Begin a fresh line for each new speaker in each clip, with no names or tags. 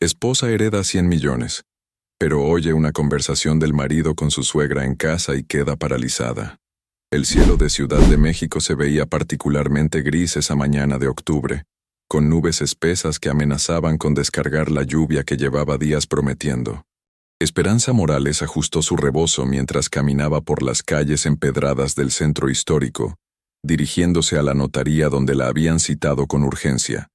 Esposa hereda 100 millones, pero oye una conversación del marido con su suegra en casa y queda paralizada. El cielo de Ciudad de México se veía particularmente gris esa mañana de octubre, con nubes espesas que amenazaban con descargar la lluvia que llevaba días prometiendo. Esperanza Morales ajustó su rebozo mientras caminaba por las calles empedradas del centro histórico, dirigiéndose a la notaría donde la habían citado con urgencia.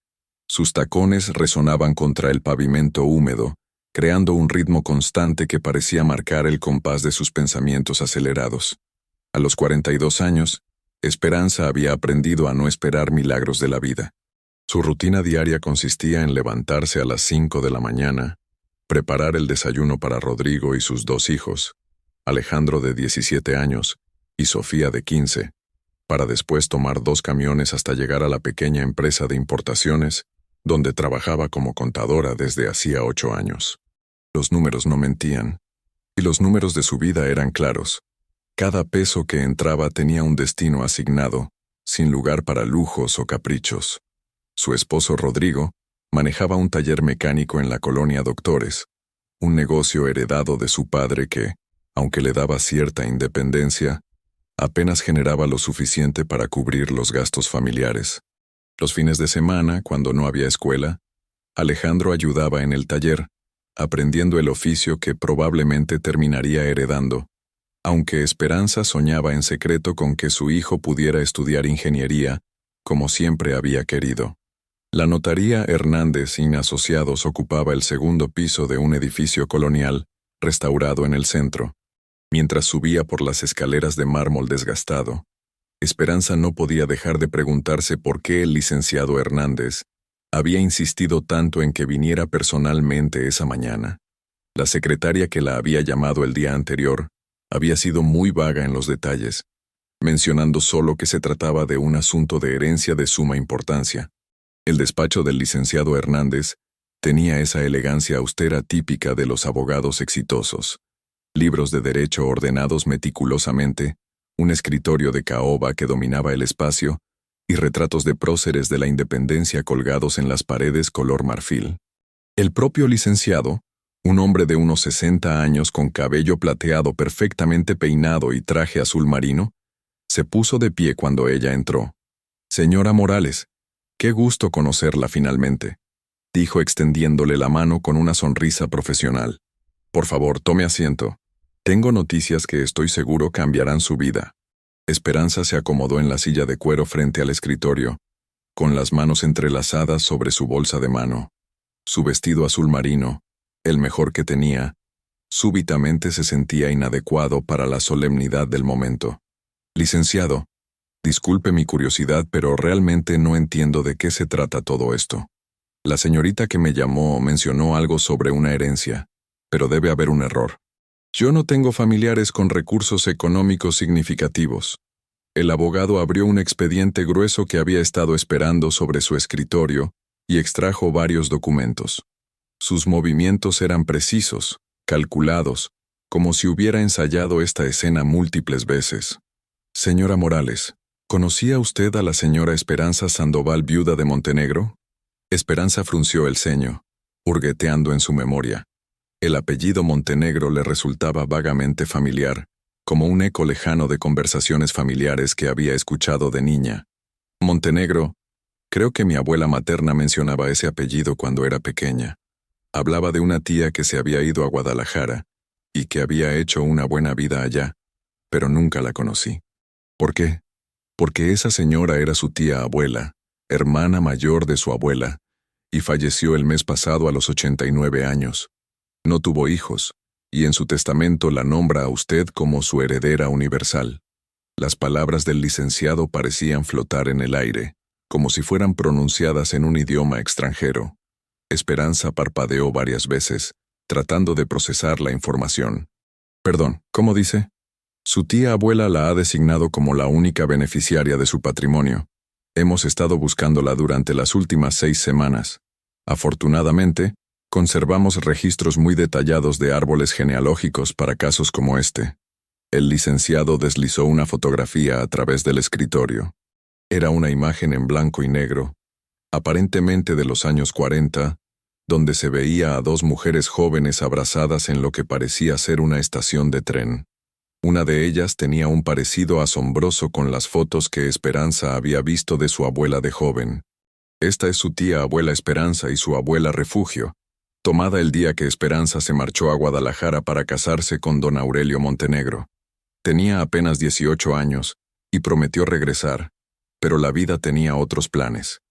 Sus tacones resonaban contra el pavimento húmedo, creando un ritmo constante que parecía marcar el compás de sus pensamientos acelerados. A los 42 años, Esperanza había aprendido a no esperar milagros de la vida. Su rutina diaria consistía en levantarse a las 5 de la mañana, preparar el desayuno para Rodrigo y sus 2 hijos, Alejandro de 17 años y Sofía de 15, para después tomar 2 camiones hasta llegar a la pequeña empresa de importaciones, donde trabajaba como contadora desde hacía 8 años. Los números no mentían, y los números de su vida eran claros. Cada peso que entraba tenía un destino asignado, sin lugar para lujos o caprichos. Su esposo Rodrigo manejaba un taller mecánico en la colonia Doctores, un negocio heredado de su padre que, aunque le daba cierta independencia, apenas generaba lo suficiente para cubrir los gastos familiares. Los fines de semana, cuando no había escuela, Alejandro ayudaba en el taller, aprendiendo el oficio que probablemente terminaría heredando, aunque Esperanza soñaba en secreto con que su hijo pudiera estudiar ingeniería, como siempre había querido. La notaría Hernández y Asociados ocupaba el segundo piso de un edificio colonial, restaurado en el centro. Mientras subía por las escaleras de mármol desgastado, Esperanza no podía dejar de preguntarse por qué el licenciado Hernández había insistido tanto en que viniera personalmente esa mañana. La secretaria que la había llamado el día anterior había sido muy vaga en los detalles, mencionando solo que se trataba de un asunto de herencia de suma importancia. El despacho del licenciado Hernández tenía esa elegancia austera típica de los abogados exitosos. Libros de derecho ordenados meticulosamente, un escritorio de caoba que dominaba el espacio y retratos de próceres de la independencia colgados en las paredes color marfil. El propio licenciado, un hombre de unos 60 años con cabello plateado perfectamente peinado y traje azul marino, se puso de pie cuando ella entró. «Señora Morales, qué gusto conocerla finalmente», dijo extendiéndole la mano con una sonrisa profesional. «Por favor, tome asiento. Tengo noticias que estoy seguro cambiarán su vida». Esperanza se acomodó en la silla de cuero frente al escritorio, con las manos entrelazadas sobre su bolsa de mano. Su vestido azul marino, el mejor que tenía, súbitamente se sentía inadecuado para la solemnidad del momento. «Licenciado, disculpe mi curiosidad, pero realmente no entiendo de qué se trata todo esto. La señorita que me llamó mencionó algo sobre una herencia, pero debe haber un error. Yo no tengo familiares con recursos económicos significativos». El abogado abrió un expediente grueso que había estado esperando sobre su escritorio y extrajo varios documentos. Sus movimientos eran precisos, calculados, como si hubiera ensayado esta escena múltiples veces. «Señora Morales, ¿conocía usted a la señora Esperanza Sandoval, viuda de Montenegro?» Esperanza frunció el ceño, hurgueteando en su memoria. El apellido Montenegro le resultaba vagamente familiar, como un eco lejano de conversaciones familiares que había escuchado de niña. «Montenegro, creo que mi abuela materna mencionaba ese apellido cuando era pequeña. Hablaba de una tía que se había ido a Guadalajara y que había hecho una buena vida allá, pero nunca la conocí». «¿Por qué?» «Porque esa señora era su tía abuela, hermana mayor de su abuela, y falleció el mes pasado a los 89 años. No tuvo hijos, y en su testamento la nombra a usted como su heredera universal». Las palabras del licenciado parecían flotar en el aire, como si fueran pronunciadas en un idioma extranjero. Esperanza parpadeó varias veces, tratando de procesar la información. «Perdón, ¿cómo dice?» «Su tía abuela la ha designado como la única beneficiaria de su patrimonio. Hemos estado buscándola durante las últimas 6 semanas. Afortunadamente, conservamos registros muy detallados de árboles genealógicos para casos como este». El licenciado deslizó una fotografía a través del escritorio. Era una imagen en blanco y negro, aparentemente de los años 40, donde se veía a dos mujeres jóvenes abrazadas en lo que parecía ser una estación de tren. Una de ellas tenía un parecido asombroso con las fotos que Esperanza había visto de su abuela de joven. Esta es su tía abuela Esperanza y su abuela Refugio, tomada el día que Esperanza se marchó a Guadalajara para casarse con don Aurelio Montenegro. Tenía apenas 18 años y prometió regresar, pero la vida tenía otros planes.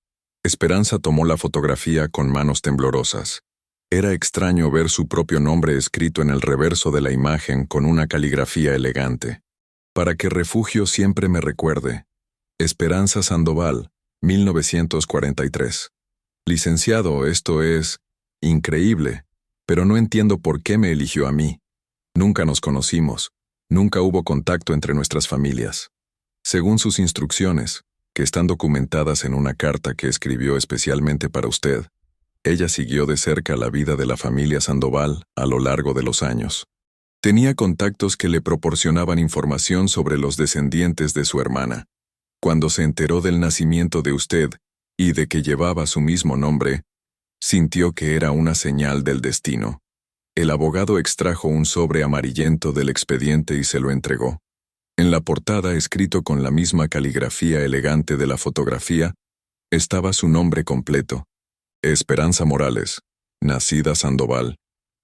Esperanza tomó la fotografía con manos temblorosas. Era extraño ver su propio nombre escrito en el reverso de la imagen con una caligrafía elegante. Para que Refugio siempre me recuerde. Esperanza Sandoval, 1943. Licenciado, esto es increíble, pero no entiendo por qué me eligió a mí. Nunca nos conocimos, nunca hubo contacto entre nuestras familias. Según sus instrucciones, que están documentadas en una carta que escribió especialmente para usted, ella siguió de cerca la vida de la familia Sandoval a lo largo de los años. Tenía contactos que le proporcionaban información sobre los descendientes de su hermana. Cuando se enteró del nacimiento de usted y de que llevaba su mismo nombre, sintió que era una señal del destino. El abogado extrajo un sobre amarillento del expediente y se lo entregó. En la portada, escrito con la misma caligrafía elegante de la fotografía, estaba su nombre completo: Esperanza Morales, nacida Sandoval.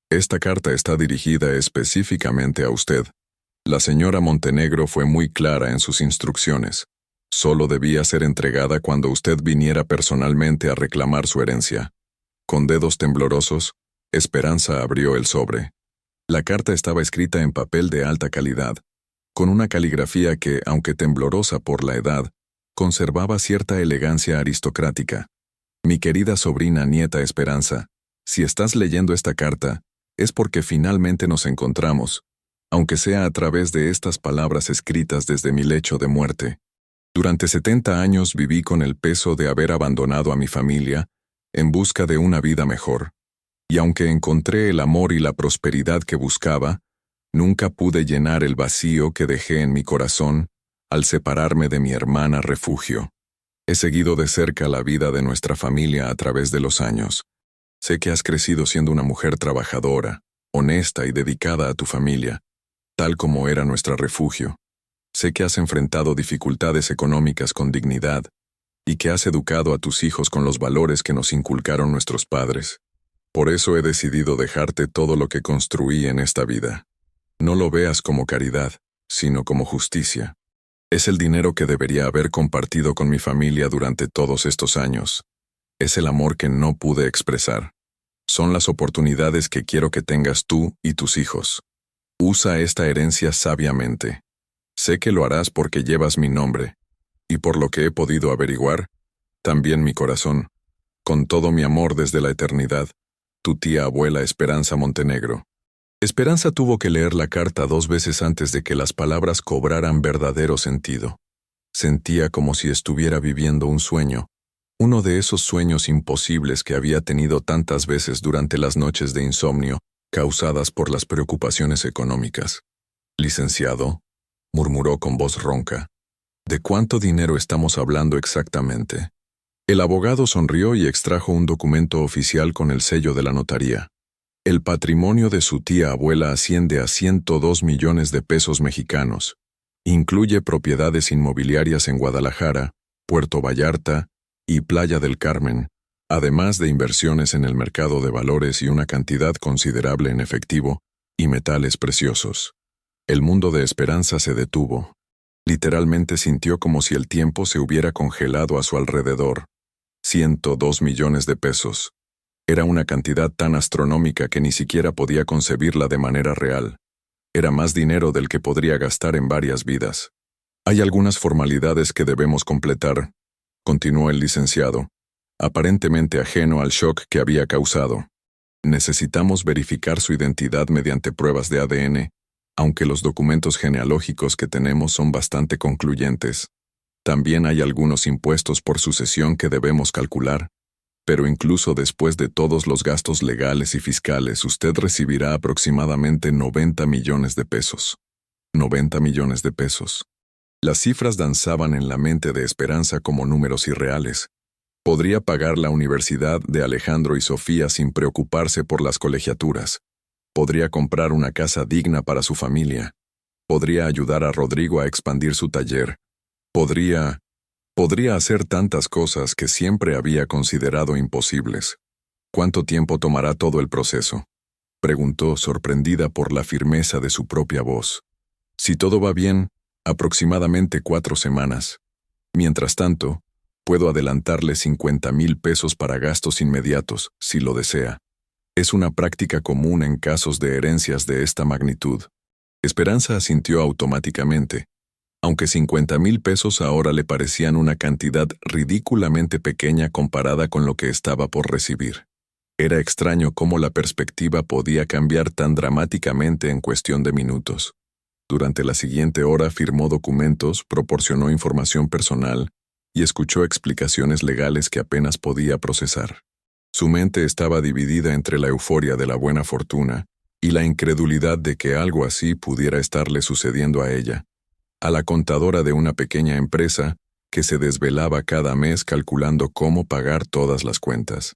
Esta carta está dirigida específicamente a usted. La señora Montenegro fue muy clara en sus instrucciones. Solo debía ser entregada cuando usted viniera personalmente a reclamar su herencia. Con dedos temblorosos, Esperanza abrió el sobre. La carta estaba escrita en papel de alta calidad, con una caligrafía que, aunque temblorosa por la edad, conservaba cierta elegancia aristocrática. Mi querida sobrina nieta Esperanza, si estás leyendo esta carta, es porque finalmente nos encontramos, aunque sea a través de estas palabras escritas desde mi lecho de muerte. Durante 70 años viví con el peso de haber abandonado a mi familia en busca de una vida mejor. Y aunque encontré el amor y la prosperidad que buscaba, nunca pude llenar el vacío que dejé en mi corazón al separarme de mi hermana Refugio. He seguido de cerca la vida de nuestra familia a través de los años. Sé que has crecido siendo una mujer trabajadora, honesta y dedicada a tu familia, tal como era nuestra Refugio. Sé que has enfrentado dificultades económicas con dignidad y que has educado a tus hijos con los valores que nos inculcaron nuestros padres. Por eso he decidido dejarte todo lo que construí en esta vida. No lo veas como caridad, sino como justicia. Es el dinero que debería haber compartido con mi familia durante todos estos años. Es el amor que no pude expresar. Son las oportunidades que quiero que tengas tú y tus hijos. Usa esta herencia sabiamente. Sé que lo harás porque llevas mi nombre, y por lo que he podido averiguar, también mi corazón. Con todo mi amor desde la eternidad, tu tía abuela Esperanza Montenegro. Esperanza tuvo que leer la carta 2 veces antes de que las palabras cobraran verdadero sentido. Sentía como si estuviera viviendo un sueño, uno de esos sueños imposibles que había tenido tantas veces durante las noches de insomnio causadas por las preocupaciones económicas. Licenciado, murmuró con voz ronca, ¿de cuánto dinero estamos hablando exactamente? El abogado sonrió y extrajo un documento oficial con el sello de la notaría. El patrimonio de su tía abuela asciende a 102 millones de pesos mexicanos. Incluye propiedades inmobiliarias en Guadalajara, Puerto Vallarta y Playa del Carmen, además de inversiones en el mercado de valores y una cantidad considerable en efectivo y metales preciosos. El mundo de Esperanza se detuvo. Literalmente sintió como si el tiempo se hubiera congelado a su alrededor. 102 millones de pesos. Era una cantidad tan astronómica que ni siquiera podía concebirla de manera real. Era más dinero del que podría gastar en varias vidas. Hay algunas formalidades que debemos completar, continuó el licenciado, aparentemente ajeno al shock que había causado. Necesitamos verificar su identidad mediante pruebas de ADN, aunque los documentos genealógicos que tenemos son bastante concluyentes. También hay algunos impuestos por sucesión que debemos calcular, pero incluso después de todos los gastos legales y fiscales, usted recibirá aproximadamente 90 millones de pesos. 90 millones de pesos. Las cifras danzaban en la mente de Esperanza como números irreales, Podría pagar la universidad de Alejandro y Sofía sin preocuparse por las colegiaturas. Podría comprar una casa digna para su familia. Podría ayudar a Rodrigo a expandir su taller. Podría hacer tantas cosas que siempre había considerado imposibles. ¿Cuánto tiempo tomará todo el proceso?, preguntó, sorprendida por la firmeza de su propia voz. Si todo va bien, aproximadamente 4 semanas. Mientras tanto, puedo adelantarle 50,000 pesos para gastos inmediatos, si lo desea. Es una práctica común en casos de herencias de esta magnitud. Esperanza asintió automáticamente, aunque 50,000 pesos ahora le parecían una cantidad ridículamente pequeña comparada con lo que estaba por recibir. Era extraño cómo la perspectiva podía cambiar tan dramáticamente en cuestión de minutos. Durante la siguiente hora firmó documentos, proporcionó información personal y escuchó explicaciones legales que apenas podía procesar. Su mente estaba dividida entre la euforia de la buena fortuna y la incredulidad de que algo así pudiera estarle sucediendo a ella, a la contadora de una pequeña empresa que se desvelaba cada mes calculando cómo pagar todas las cuentas.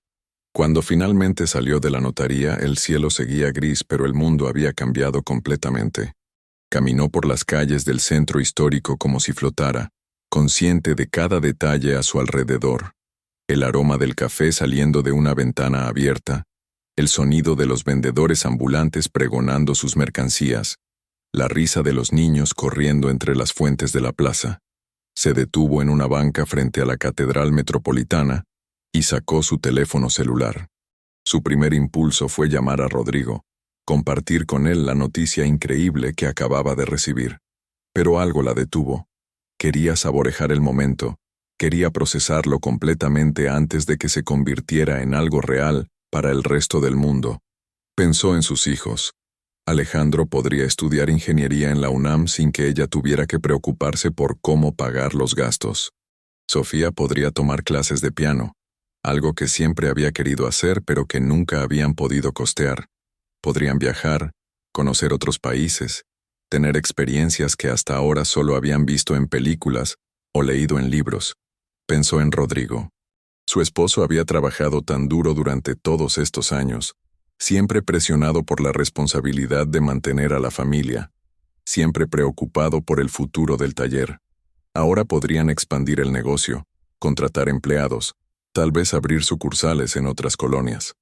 Cuando finalmente salió de la notaría, el cielo seguía gris, pero el mundo había cambiado completamente. Caminó por las calles del centro histórico como si flotara, consciente de cada detalle a su alrededor. El aroma del café saliendo de una ventana abierta, el sonido de los vendedores ambulantes pregonando sus mercancías, la risa de los niños corriendo entre las fuentes de la plaza. Se detuvo en una banca frente a la Catedral Metropolitana y sacó su teléfono celular. Su primer impulso fue llamar a Rodrigo, compartir con él la noticia increíble que acababa de recibir. Pero algo la detuvo. Quería saborear el momento, quería procesarlo completamente antes de que se convirtiera en algo real para el resto del mundo. Pensó en sus hijos. Alejandro podría estudiar ingeniería en la UNAM sin que ella tuviera que preocuparse por cómo pagar los gastos. Sofía podría tomar clases de piano, algo que siempre había querido hacer pero que nunca habían podido costear. Podrían viajar, conocer otros países, tener experiencias que hasta ahora solo habían visto en películas o leído en libros. Pensó en Rodrigo. Su esposo había trabajado tan duro durante todos estos años, siempre presionado por la responsabilidad de mantener a la familia, siempre preocupado por el futuro del taller. Ahora podrían expandir el negocio, contratar empleados, tal vez abrir sucursales en otras colonias.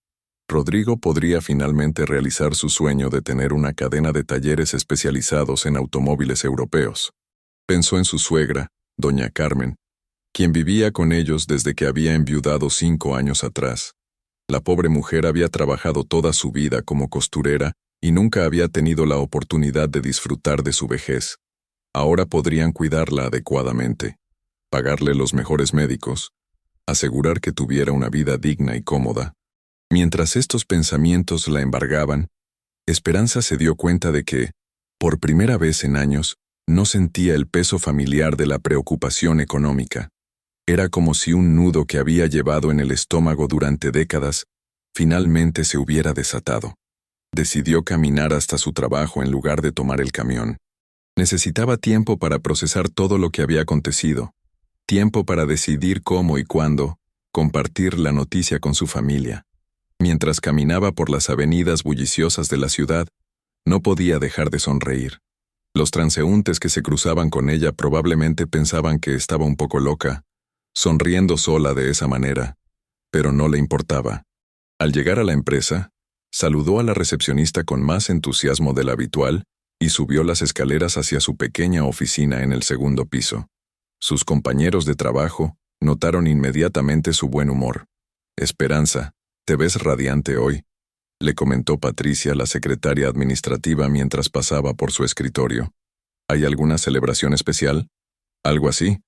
Rodrigo podría finalmente realizar su sueño de tener una cadena de talleres especializados en automóviles europeos. Pensó en su suegra, doña Carmen, quien vivía con ellos desde que había enviudado 5 años atrás. La pobre mujer había trabajado toda su vida como costurera y nunca había tenido la oportunidad de disfrutar de su vejez. Ahora podrían cuidarla adecuadamente, pagarle los mejores médicos, asegurar que tuviera una vida digna y cómoda. Mientras estos pensamientos la embargaban, Esperanza se dio cuenta de que, por primera vez en años, no sentía el peso familiar de la preocupación económica. Era como si un nudo que había llevado en el estómago durante décadas, finalmente se hubiera desatado. Decidió caminar hasta su trabajo en lugar de tomar el camión. Necesitaba tiempo para procesar todo lo que había acontecido, tiempo para decidir cómo y cuándo compartir la noticia con su familia. Mientras caminaba por las avenidas bulliciosas de la ciudad, no podía dejar de sonreír. Los transeúntes que se cruzaban con ella probablemente pensaban que estaba un poco loca, sonriendo sola de esa manera, pero no le importaba. Al llegar a la empresa, saludó a la recepcionista con más entusiasmo del habitual y subió las escaleras hacia su pequeña oficina en el segundo piso. Sus compañeros de trabajo notaron inmediatamente su buen humor. «Esperanza, te ves radiante hoy», le comentó Patricia, la secretaria administrativa, mientras pasaba por su escritorio. «¿Hay alguna celebración especial? ¿Algo así?»,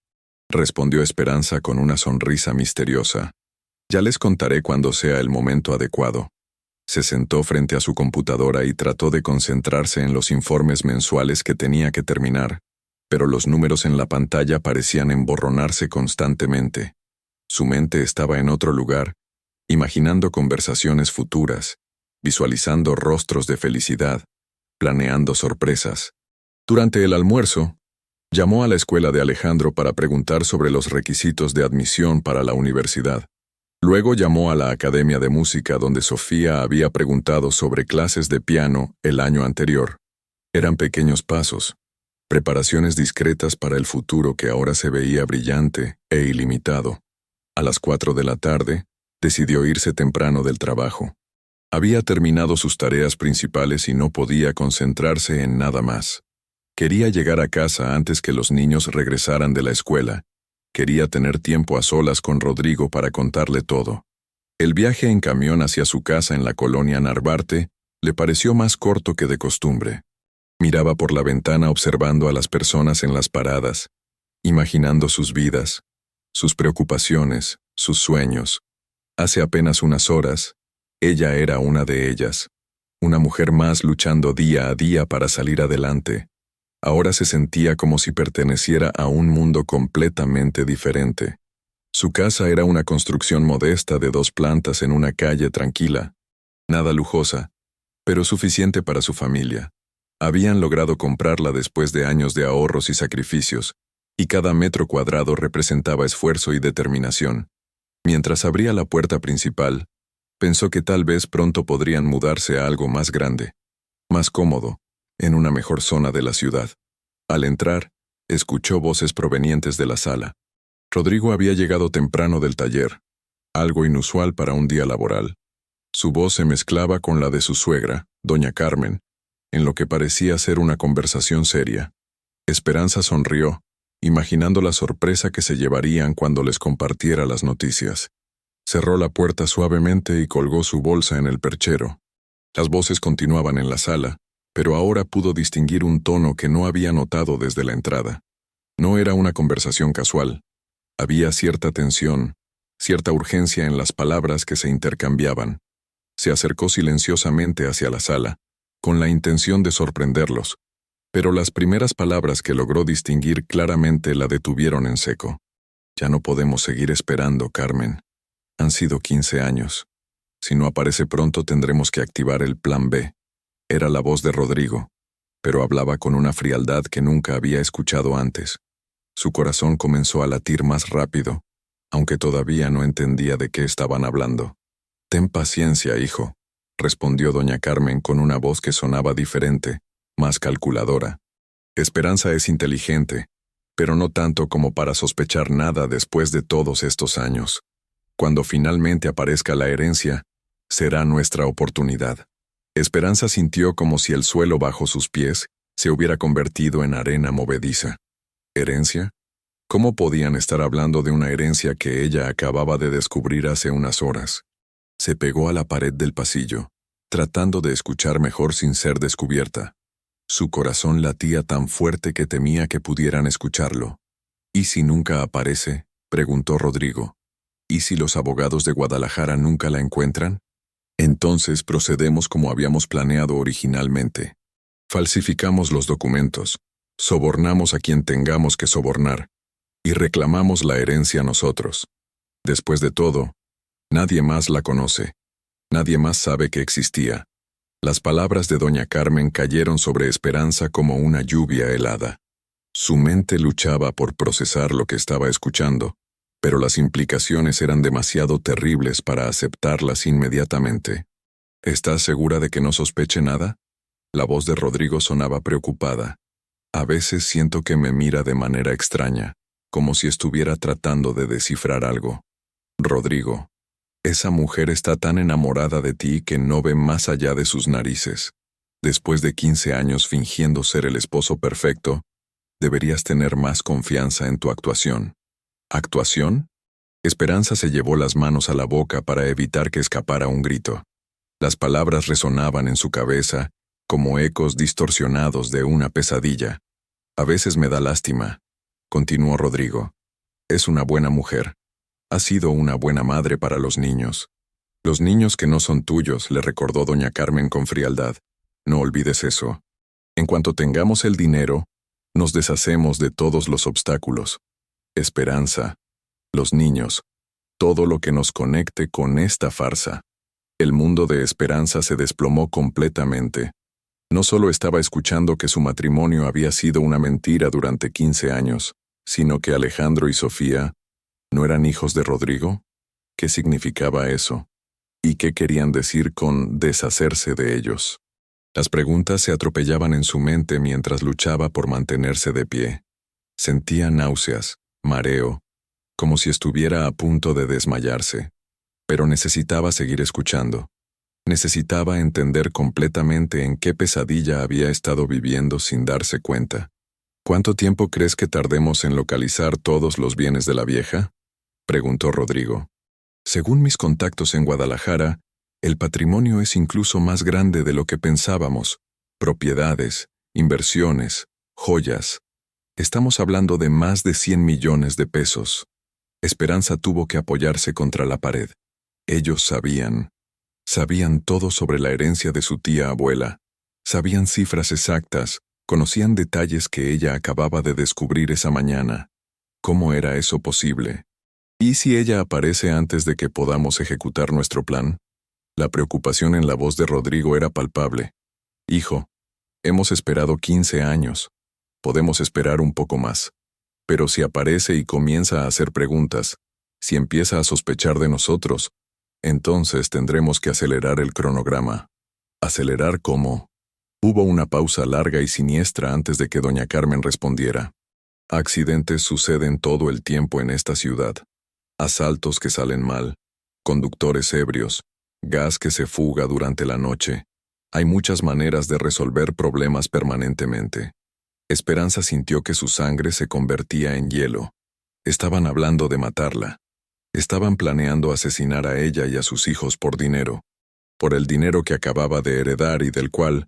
respondió Esperanza con una sonrisa misteriosa. «Ya les contaré cuando sea el momento adecuado». Se sentó frente a su computadora y trató de concentrarse en los informes mensuales que tenía que terminar, pero los números en la pantalla parecían emborronarse constantemente. Su mente estaba en otro lugar, imaginando conversaciones futuras, visualizando rostros de felicidad, planeando sorpresas. Durante el almuerzo, Llamó a la escuela de Alejandro para preguntar sobre los requisitos de admisión para la universidad. Luego llamó a la Academia de Música donde Sofía había preguntado sobre clases de piano el año anterior. Eran pequeños pasos, preparaciones discretas para el futuro que ahora se veía brillante e ilimitado. A las 4 de la tarde, decidió irse temprano del trabajo. Había terminado sus tareas principales y no podía concentrarse en nada más. Quería llegar a casa antes que los niños regresaran de la escuela. Quería tener tiempo a solas con Rodrigo para contarle todo. El viaje en camión hacia su casa en la colonia Narvarte le pareció más corto que de costumbre. Miraba por la ventana observando a las personas en las paradas, imaginando sus vidas, sus preocupaciones, sus sueños. Hace apenas unas horas, ella era una de ellas, una mujer más luchando día a día para salir adelante. Ahora se sentía como si perteneciera a un mundo completamente diferente. Su casa era una construcción modesta de 2 plantas en una calle tranquila. Nada lujosa, pero suficiente para su familia. Habían logrado comprarla después de años de ahorros y sacrificios, y cada metro cuadrado representaba esfuerzo y determinación. Mientras abría la puerta principal, pensó que tal vez pronto podrían mudarse a algo más grande, más cómodo, en una mejor zona de la ciudad. Al entrar, escuchó voces provenientes de la sala. Rodrigo había llegado temprano del taller, algo inusual para un día laboral. Su voz se mezclaba con la de su suegra, doña Carmen, en lo que parecía ser una conversación seria. Esperanza sonrió, imaginando la sorpresa que se llevarían cuando les compartiera las noticias. Cerró la puerta suavemente y colgó su bolsa en el perchero. Las voces continuaban en la sala, pero ahora pudo distinguir un tono que no había notado desde la entrada. No era una conversación casual. Había cierta tensión, cierta urgencia en las palabras que se intercambiaban. Se acercó silenciosamente hacia la sala, con la intención de sorprenderlos, pero las primeras palabras que logró distinguir claramente la detuvieron en seco. «Ya no podemos seguir esperando, Carmen. Han sido 15 años. Si no aparece pronto tendremos que activar el plan B». Era la voz de Rodrigo, pero hablaba con una frialdad que nunca había escuchado antes. Su corazón comenzó a latir más rápido, aunque todavía no entendía de qué estaban hablando. «Ten paciencia, hijo», respondió doña Carmen con una voz que sonaba diferente, más calculadora. «Esperanza es inteligente, pero no tanto como para sospechar nada después de todos estos años. Cuando finalmente aparezca la herencia, será nuestra oportunidad». Esperanza sintió como si el suelo bajo sus pies se hubiera convertido en arena movediza. ¿Herencia? ¿Cómo podían estar hablando de una herencia que ella acababa de descubrir hace unas horas? Se pegó a la pared del pasillo, tratando de escuchar mejor sin ser descubierta. Su corazón latía tan fuerte que temía que pudieran escucharlo. «¿Y si nunca aparece?», preguntó Rodrigo. «¿Y si los abogados de Guadalajara nunca la encuentran? Entonces procedemos como habíamos planeado originalmente. Falsificamos los documentos, sobornamos a quien tengamos que sobornar, y reclamamos la herencia nosotros. Después de todo, nadie más la conoce, nadie más sabe que existía». Las palabras de doña Carmen cayeron sobre Esperanza como una lluvia helada. Su mente luchaba por procesar lo que estaba escuchando, pero las implicaciones eran demasiado terribles para aceptarlas inmediatamente. «¿Estás segura de que no sospeche nada?». La voz de Rodrigo sonaba preocupada. «A veces siento que me mira de manera extraña, como si estuviera tratando de descifrar algo. Rodrigo, esa mujer está tan enamorada de ti que no ve más allá de sus narices. Después de 15 años fingiendo ser el esposo perfecto, deberías tener más confianza en tu actuación». «¿Actuación?». Esperanza se llevó las manos a la boca para evitar que escapara un grito. Las palabras resonaban en su cabeza como ecos distorsionados de una pesadilla. «A veces me da lástima», continuó Rodrigo. «Es una buena mujer. Ha sido una buena madre para los niños». «Los niños que no son tuyos», le recordó doña Carmen con frialdad. «No olvides eso. En cuanto tengamos el dinero, nos deshacemos de todos los obstáculos. Esperanza, los niños, todo lo que nos conecte con esta farsa». El mundo de Esperanza se desplomó completamente. No solo estaba escuchando que su matrimonio había sido una mentira durante 15 años, sino que Alejandro y Sofía no eran hijos de Rodrigo. ¿Qué significaba eso? ¿Y qué querían decir con deshacerse de ellos? Las preguntas se atropellaban en su mente mientras luchaba por mantenerse de pie. Sentía náuseas, mareo, como si estuviera a punto de desmayarse. Pero necesitaba seguir escuchando. Necesitaba entender completamente en qué pesadilla había estado viviendo sin darse cuenta. ¿Cuánto tiempo crees que tardemos en localizar todos los bienes de la vieja?, preguntó Rodrigo. Según mis contactos en Guadalajara, el patrimonio es incluso más grande de lo que pensábamos. Propiedades, inversiones, joyas. Estamos hablando de más de 100 millones de pesos. Esperanza tuvo que apoyarse contra la pared. Ellos sabían todo sobre la herencia de su tía abuela. Sabían cifras exactas, conocían detalles que ella acababa de descubrir esa mañana. ¿Cómo era eso posible? ¿Y si ella aparece antes de que podamos ejecutar nuestro plan? La preocupación en la voz de Rodrigo era palpable. Hijo, hemos esperado 15 años. Podemos esperar un poco más. Pero si aparece y comienza a hacer preguntas, si empieza a sospechar de nosotros, entonces tendremos que acelerar el cronograma. ¿Acelerar cómo? Hubo una pausa larga y siniestra antes de que doña Carmen respondiera. Accidentes suceden todo el tiempo en esta ciudad. Asaltos que salen mal, conductores ebrios, gas que se fuga durante la noche. Hay muchas maneras de resolver problemas permanentemente. Esperanza sintió que su sangre se convertía en hielo. Estaban hablando de matarla. Estaban planeando asesinar a ella y a sus hijos por dinero. Por el dinero que acababa de heredar y del cual,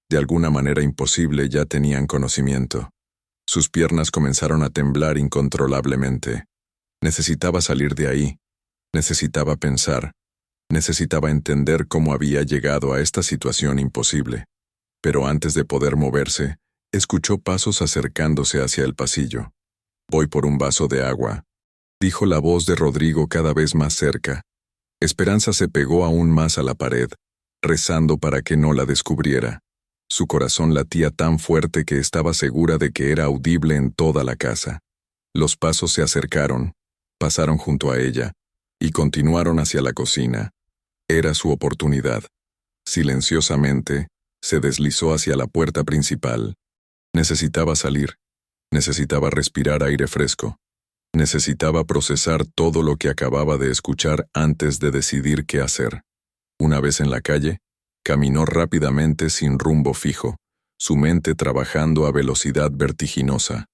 de alguna manera imposible, ya tenían conocimiento. Sus piernas comenzaron a temblar incontrolablemente. Necesitaba salir de ahí. Necesitaba pensar. Necesitaba entender cómo había llegado a esta situación imposible. Pero antes de poder moverse, escuchó pasos acercándose hacia el pasillo. «Voy por un vaso de agua», dijo la voz de Rodrigo cada vez más cerca. Esperanza se pegó aún más a la pared, rezando para que no la descubriera. Su corazón latía tan fuerte que estaba segura de que era audible en toda la casa. Los pasos se acercaron, pasaron junto a ella, y continuaron hacia la cocina. Era su oportunidad. Silenciosamente, se deslizó hacia la puerta principal. Necesitaba salir. Necesitaba respirar aire fresco. Necesitaba procesar todo lo que acababa de escuchar antes de decidir qué hacer. Una vez en la calle, caminó rápidamente sin rumbo fijo, su mente trabajando a velocidad vertiginosa.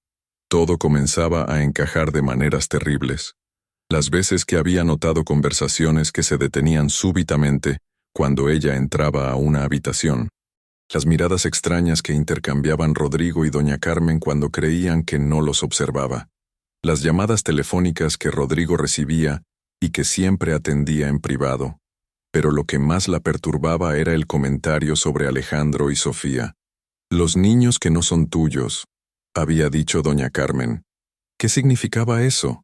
Todo comenzaba a encajar de maneras terribles. Las veces que había notado conversaciones que se detenían súbitamente cuando ella entraba a una habitación. Las miradas extrañas que intercambiaban Rodrigo y doña Carmen cuando creían que no los observaba. Las llamadas telefónicas que Rodrigo recibía y que siempre atendía en privado. Pero lo que más la perturbaba era el comentario sobre Alejandro y Sofía. «Los niños que no son tuyos», había dicho doña Carmen. ¿Qué significaba eso?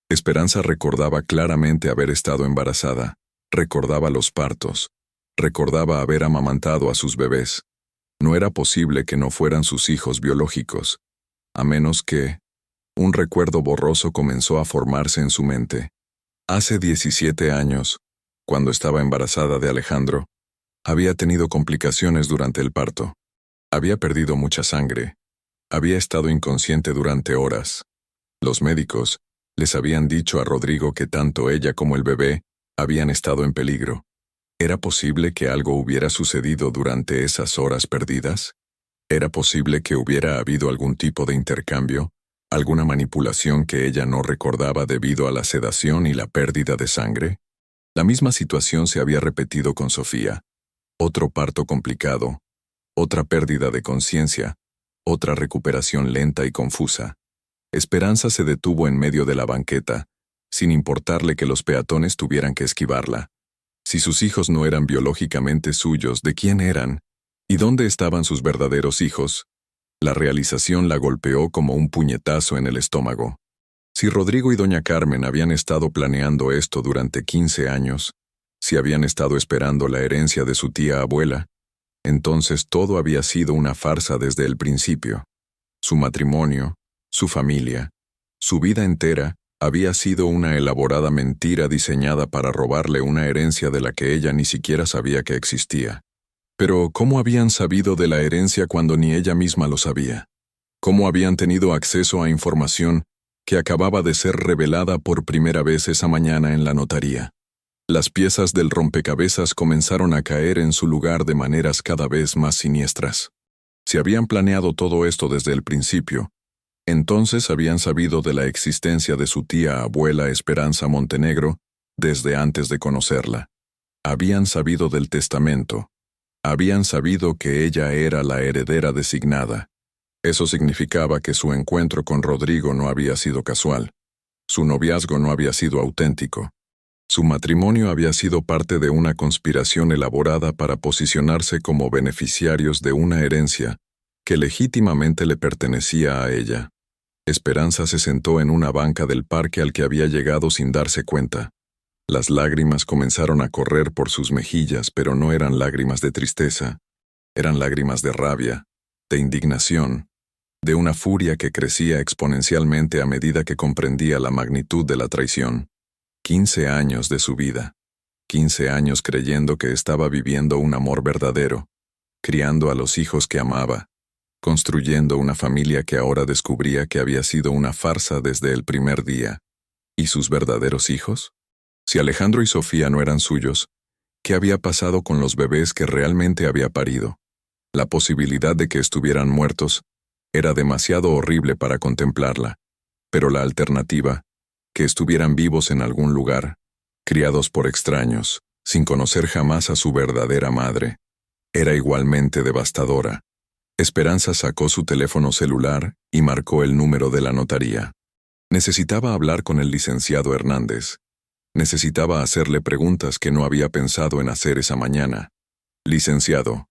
Esperanza recordaba claramente haber estado embarazada, recordaba los partos, recordaba haber amamantado a sus bebés. No era posible que no fueran sus hijos biológicos, a menos que... Un recuerdo borroso comenzó a formarse en su mente. Hace 17 años, cuando estaba embarazada de Alejandro, había tenido complicaciones durante el parto. Había perdido mucha sangre. Había estado inconsciente durante horas. Los médicos les habían dicho a Rodrigo que tanto ella como el bebé habían estado en peligro. ¿Era posible que algo hubiera sucedido durante esas horas perdidas? ¿Era posible que hubiera habido algún tipo de intercambio, alguna manipulación que ella no recordaba debido a la sedación y la pérdida de sangre? La misma situación se había repetido con Sofía. Otro parto complicado, otra pérdida de conciencia, otra recuperación lenta y confusa. Esperanza se detuvo en medio de la banqueta, sin importarle que los peatones tuvieran que esquivarla. Si sus hijos no eran biológicamente suyos, ¿de quién eran? ¿Y dónde estaban sus verdaderos hijos? La realización la golpeó como un puñetazo en el estómago. Si Rodrigo y doña Carmen habían estado planeando esto durante 15 años, si habían estado esperando la herencia de su tía abuela, Entonces todo había sido una farsa desde el principio. Su matrimonio, su familia, su vida entera había sido una elaborada mentira diseñada para robarle una herencia de la que ella ni siquiera sabía que existía. Pero, ¿cómo habían sabido de la herencia cuando ni ella misma lo sabía? ¿Cómo habían tenido acceso a información que acababa de ser revelada por primera vez esa mañana en la notaría? Las piezas del rompecabezas comenzaron a caer en su lugar de maneras cada vez más siniestras. Si habían planeado todo esto desde el principio, entonces habían sabido de la existencia de su tía abuela Esperanza Montenegro desde antes de conocerla. Habían sabido del testamento. Habían sabido que ella era la heredera designada. Eso significaba que su encuentro con Rodrigo no había sido casual. Su noviazgo no había sido auténtico. Su matrimonio había sido parte de una conspiración elaborada para posicionarse como beneficiarios de una herencia que legítimamente le pertenecía a ella. Esperanza se sentó en una banca del parque al que había llegado sin darse cuenta. Las lágrimas comenzaron a correr por sus mejillas, pero no eran lágrimas de tristeza. Eran lágrimas de rabia, de indignación, de una furia que crecía exponencialmente a medida que comprendía la magnitud de la traición. 15 años de su vida. 15 años creyendo que estaba viviendo un amor verdadero, criando a los hijos que amaba, construyendo una familia que ahora descubría que había sido una farsa desde el primer día. ¿Y sus verdaderos hijos? Si Alejandro y Sofía no eran suyos, ¿qué había pasado con los bebés que realmente había parido? La posibilidad de que estuvieran muertos era demasiado horrible para contemplarla, pero la alternativa, que estuvieran vivos en algún lugar, criados por extraños, sin conocer jamás a su verdadera madre, era igualmente devastadora. Esperanza sacó su teléfono celular y marcó el número de la notaría. Necesitaba hablar con el licenciado Hernández. Necesitaba hacerle preguntas que no había pensado en hacer esa mañana. «Licenciado»,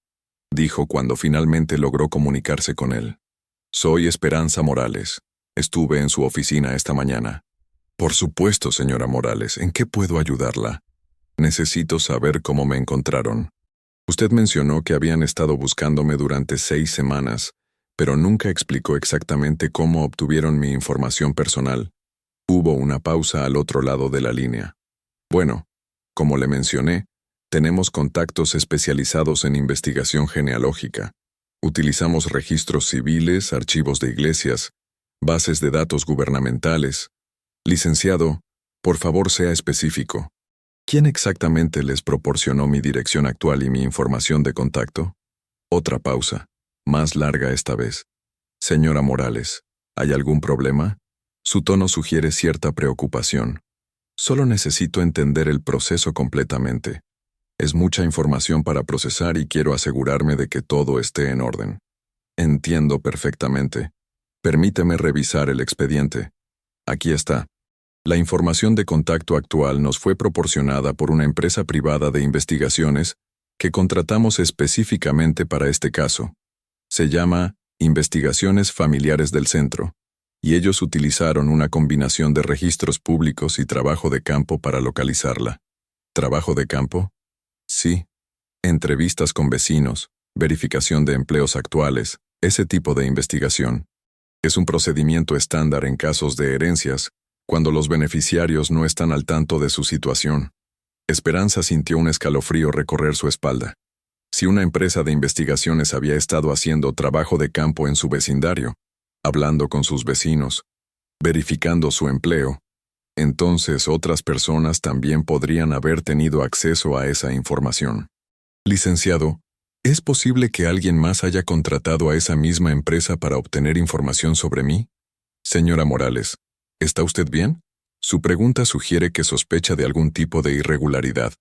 dijo cuando finalmente logró comunicarse con él. «Soy Esperanza Morales. Estuve en su oficina esta mañana». «Por supuesto, señora Morales. ¿En qué puedo ayudarla?» «Necesito saber cómo me encontraron. Usted mencionó que habían estado buscándome durante 6 semanas, pero nunca explicó exactamente cómo obtuvieron mi información personal». Hubo una pausa al otro lado de la línea. «Bueno, como le mencioné, tenemos contactos especializados en investigación genealógica. Utilizamos registros civiles, archivos de iglesias, bases de datos gubernamentales. Licenciado, por favor sea específico. ¿Quién exactamente les proporcionó mi dirección actual y mi información de contacto?» Otra pausa, más larga esta vez. «Señora Morales, ¿hay algún problema?» Su tono sugiere cierta preocupación. «Solo necesito entender el proceso completamente. Es mucha información para procesar y quiero asegurarme de que todo esté en orden». «Entiendo perfectamente. Permíteme revisar el expediente. Aquí está. La información de contacto actual nos fue proporcionada por una empresa privada de investigaciones que contratamos específicamente para este caso. Se llama Investigaciones Familiares del Centro, y ellos utilizaron una combinación de registros públicos y trabajo de campo para localizarla». «¿Trabajo de campo?» «Sí. Entrevistas con vecinos, verificación de empleos actuales, ese tipo de investigación. Es un procedimiento estándar en casos de herencias, cuando los beneficiarios no están al tanto de su situación». Esperanza sintió un escalofrío recorrer su espalda. Si una empresa de investigaciones había estado haciendo trabajo de campo en su vecindario, hablando con sus vecinos, verificando su empleo, entonces otras personas también podrían haber tenido acceso a esa información. «Licenciado, ¿es posible que alguien más haya contratado a esa misma empresa para obtener información sobre mí?» «Señora Morales, ¿está usted bien?» Su pregunta sugiere que sospecha de algún tipo de irregularidad.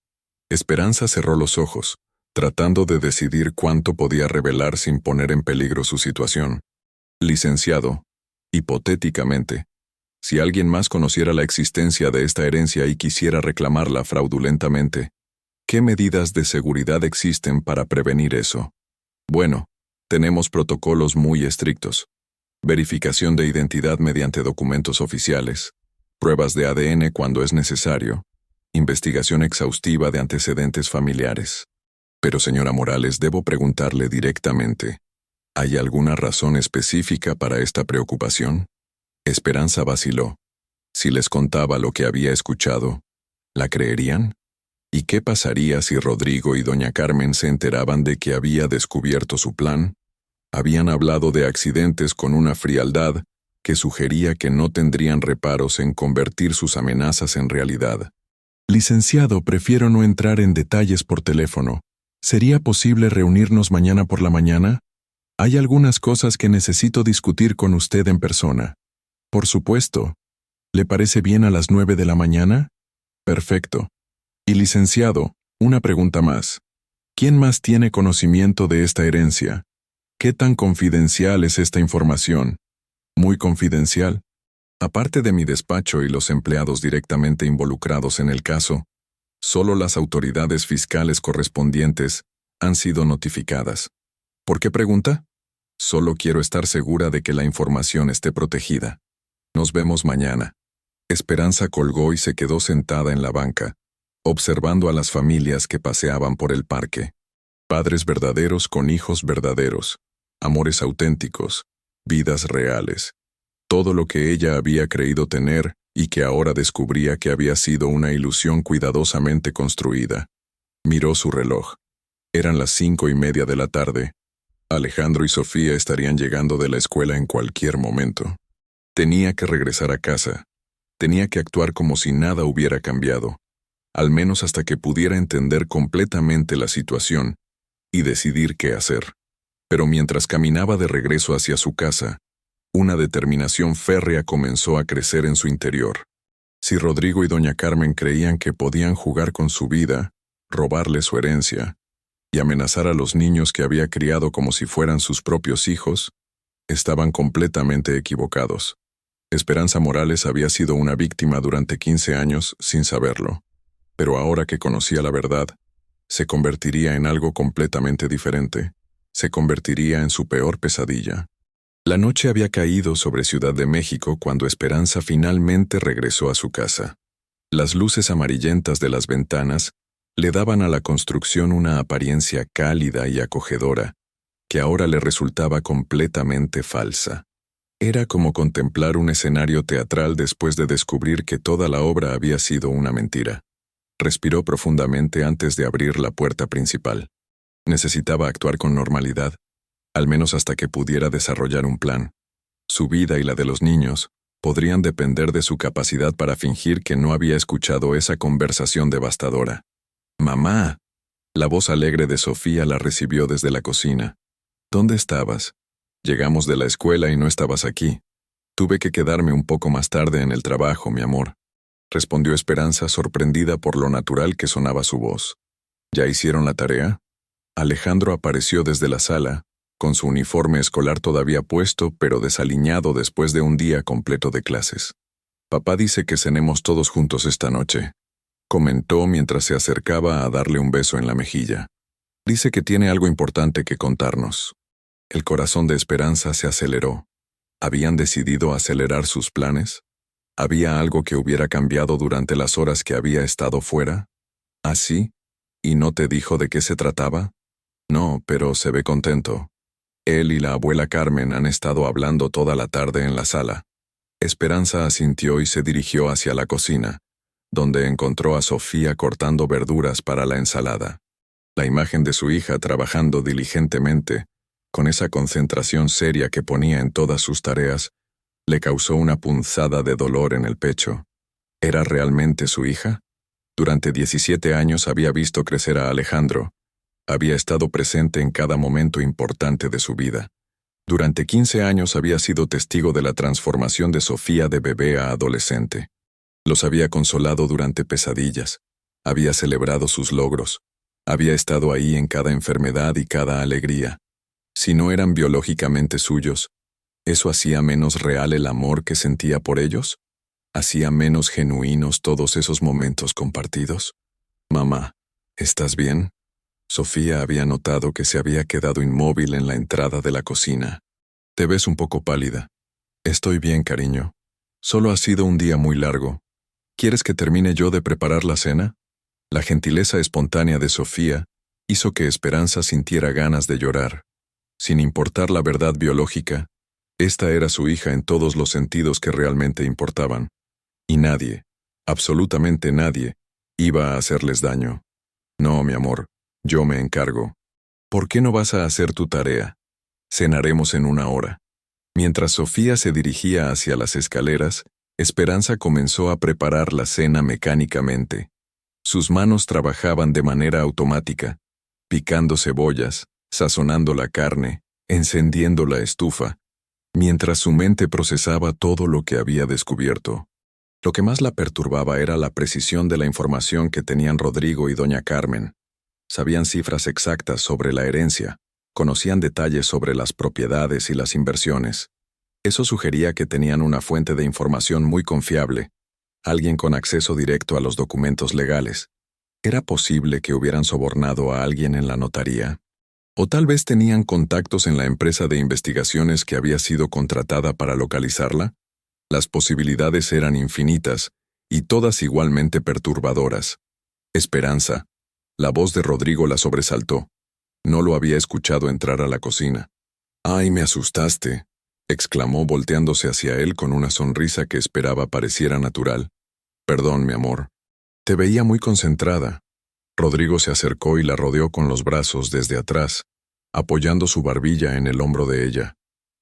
Esperanza cerró los ojos, tratando de decidir cuánto podía revelar sin poner en peligro su situación. «Licenciado, hipotéticamente, si alguien más conociera la existencia de esta herencia y quisiera reclamarla fraudulentamente, ¿qué medidas de seguridad existen para prevenir eso?» «Bueno, tenemos protocolos muy estrictos. Verificación de identidad mediante documentos oficiales, pruebas de ADN cuando es necesario, investigación exhaustiva de antecedentes familiares. Pero señora Morales, debo preguntarle directamente, ¿hay alguna razón específica para esta preocupación? Esperanza vaciló. Si les contaba lo que había escuchado, ¿la creerían? ¿Y qué pasaría si Rodrigo y doña Carmen se enteraban de que había descubierto su plan? Habían hablado de accidentes con una frialdad que sugería que no tendrían reparos en convertir sus amenazas en realidad. Licenciado, prefiero no entrar en detalles por teléfono. ¿Sería posible reunirnos mañana por la mañana? Hay algunas cosas que necesito discutir con usted en persona. Por supuesto. ¿Le parece bien a las 9 de la mañana? Perfecto. Y licenciado, una pregunta más. ¿Quién más tiene conocimiento de esta herencia? ¿Qué tan confidencial es esta información? Muy confidencial. Aparte de mi despacho y los empleados directamente involucrados en el caso, solo las autoridades fiscales correspondientes han sido notificadas. ¿Por qué pregunta? Solo quiero estar segura de que la información esté protegida. Nos vemos mañana. Esperanza colgó y se quedó sentada en la banca, observando a las familias que paseaban por el parque. Padres verdaderos con hijos verdaderos, amores auténticos, vidas reales. Todo lo que ella había creído tener y que ahora descubría que había sido una ilusión cuidadosamente construida. Miró su reloj. Eran las 5:30 de la tarde. Alejandro y Sofía estarían llegando de la escuela en cualquier momento. Tenía que regresar a casa. Tenía que actuar como si nada hubiera cambiado, al menos hasta que pudiera entender completamente la situación y decidir qué hacer. Pero mientras caminaba de regreso hacia su casa, una determinación férrea comenzó a crecer en su interior. Si Rodrigo y doña Carmen creían que podían jugar con su vida, robarle su herencia y amenazar a los niños que había criado como si fueran sus propios hijos, estaban completamente equivocados. Esperanza Morales había sido una víctima durante 15 años sin saberlo, pero ahora que conocía la verdad, se convertiría en algo completamente diferente. Se convertiría en su peor pesadilla. La noche había caído sobre Ciudad de México cuando Esperanza finalmente regresó a su casa. Las luces amarillentas de las ventanas le daban a la construcción una apariencia cálida y acogedora, que ahora le resultaba completamente falsa. Era como contemplar un escenario teatral después de descubrir que toda la obra había sido una mentira. Respiró profundamente antes de abrir la puerta principal. Necesitaba actuar con normalidad, al menos hasta que pudiera desarrollar un plan. Su vida y la de los niños podrían depender de su capacidad para fingir que no había escuchado esa conversación devastadora. «Mamá». La voz alegre de Sofía la recibió desde la cocina. «¿Dónde estabas? Llegamos de la escuela y no estabas aquí. Tuve que quedarme un poco más tarde en el trabajo, mi amor», respondió Esperanza, sorprendida por lo natural que sonaba su voz. «¿Ya hicieron la tarea?» Alejandro apareció desde la sala, con su uniforme escolar todavía puesto, pero desaliñado después de un día completo de clases. «Papá dice que cenemos todos juntos esta noche», comentó mientras se acercaba a darle un beso en la mejilla. «Dice que tiene algo importante que contarnos». El corazón de Esperanza se aceleró. ¿Habían decidido acelerar sus planes? ¿Había algo que hubiera cambiado durante las horas que había estado fuera? ¿Ah, sí? ¿Y no te dijo de qué se trataba? No, pero se ve contento. Él y la abuela Carmen han estado hablando toda la tarde en la sala. Esperanza asintió y se dirigió hacia la cocina, donde encontró a Sofía cortando verduras para la ensalada. La imagen de su hija trabajando diligentemente, con esa concentración seria que ponía en todas sus tareas, le causó una punzada de dolor en el pecho. ¿Era realmente su hija? Durante 17 años había visto crecer a Alejandro. Había estado presente en cada momento importante de su vida. Durante 15 años había sido testigo de la transformación de Sofía de bebé a adolescente. Los había consolado durante pesadillas. Había celebrado sus logros. Había estado ahí en cada enfermedad y cada alegría. Si no eran biológicamente suyos, ¿eso hacía menos real el amor que sentía por ellos? ¿Hacía menos genuinos todos esos momentos compartidos? «Mamá, ¿estás bien?» Sofía había notado que se había quedado inmóvil en la entrada de la cocina. «Te ves un poco pálida». «Estoy bien, cariño. Solo ha sido un día muy largo. ¿Quieres que termine yo de preparar la cena?» La gentileza espontánea de Sofía hizo que Esperanza sintiera ganas de llorar. Sin importar la verdad biológica, esta era su hija en todos los sentidos que realmente importaban. Y nadie, absolutamente nadie, iba a hacerles daño. No, mi amor, yo me encargo. ¿Por qué no vas a hacer tu tarea? Cenaremos en 1 hora. Mientras Sofía se dirigía hacia las escaleras, Esperanza comenzó a preparar la cena mecánicamente. Sus manos trabajaban de manera automática, picando cebollas, sazonando la carne, encendiendo la estufa, mientras su mente procesaba todo lo que había descubierto. Lo que más la perturbaba era la precisión de la información que tenían Rodrigo y doña Carmen. Sabían cifras exactas sobre la herencia, conocían detalles sobre las propiedades y las inversiones. Eso sugería que tenían una fuente de información muy confiable, alguien con acceso directo a los documentos legales. ¿Era posible que hubieran sobornado a alguien en la notaría? ¿O tal vez tenían contactos en la empresa de investigaciones que había sido contratada para localizarla? Las posibilidades eran infinitas, y todas igualmente perturbadoras. Esperanza. La voz de Rodrigo la sobresaltó. No lo había escuchado entrar a la cocina. «¡Ay, me asustaste!», exclamó volteándose hacia él con una sonrisa que esperaba pareciera natural. «Perdón, mi amor. Te veía muy concentrada». Rodrigo se acercó y la rodeó con los brazos desde atrás, apoyando su barbilla en el hombro de ella.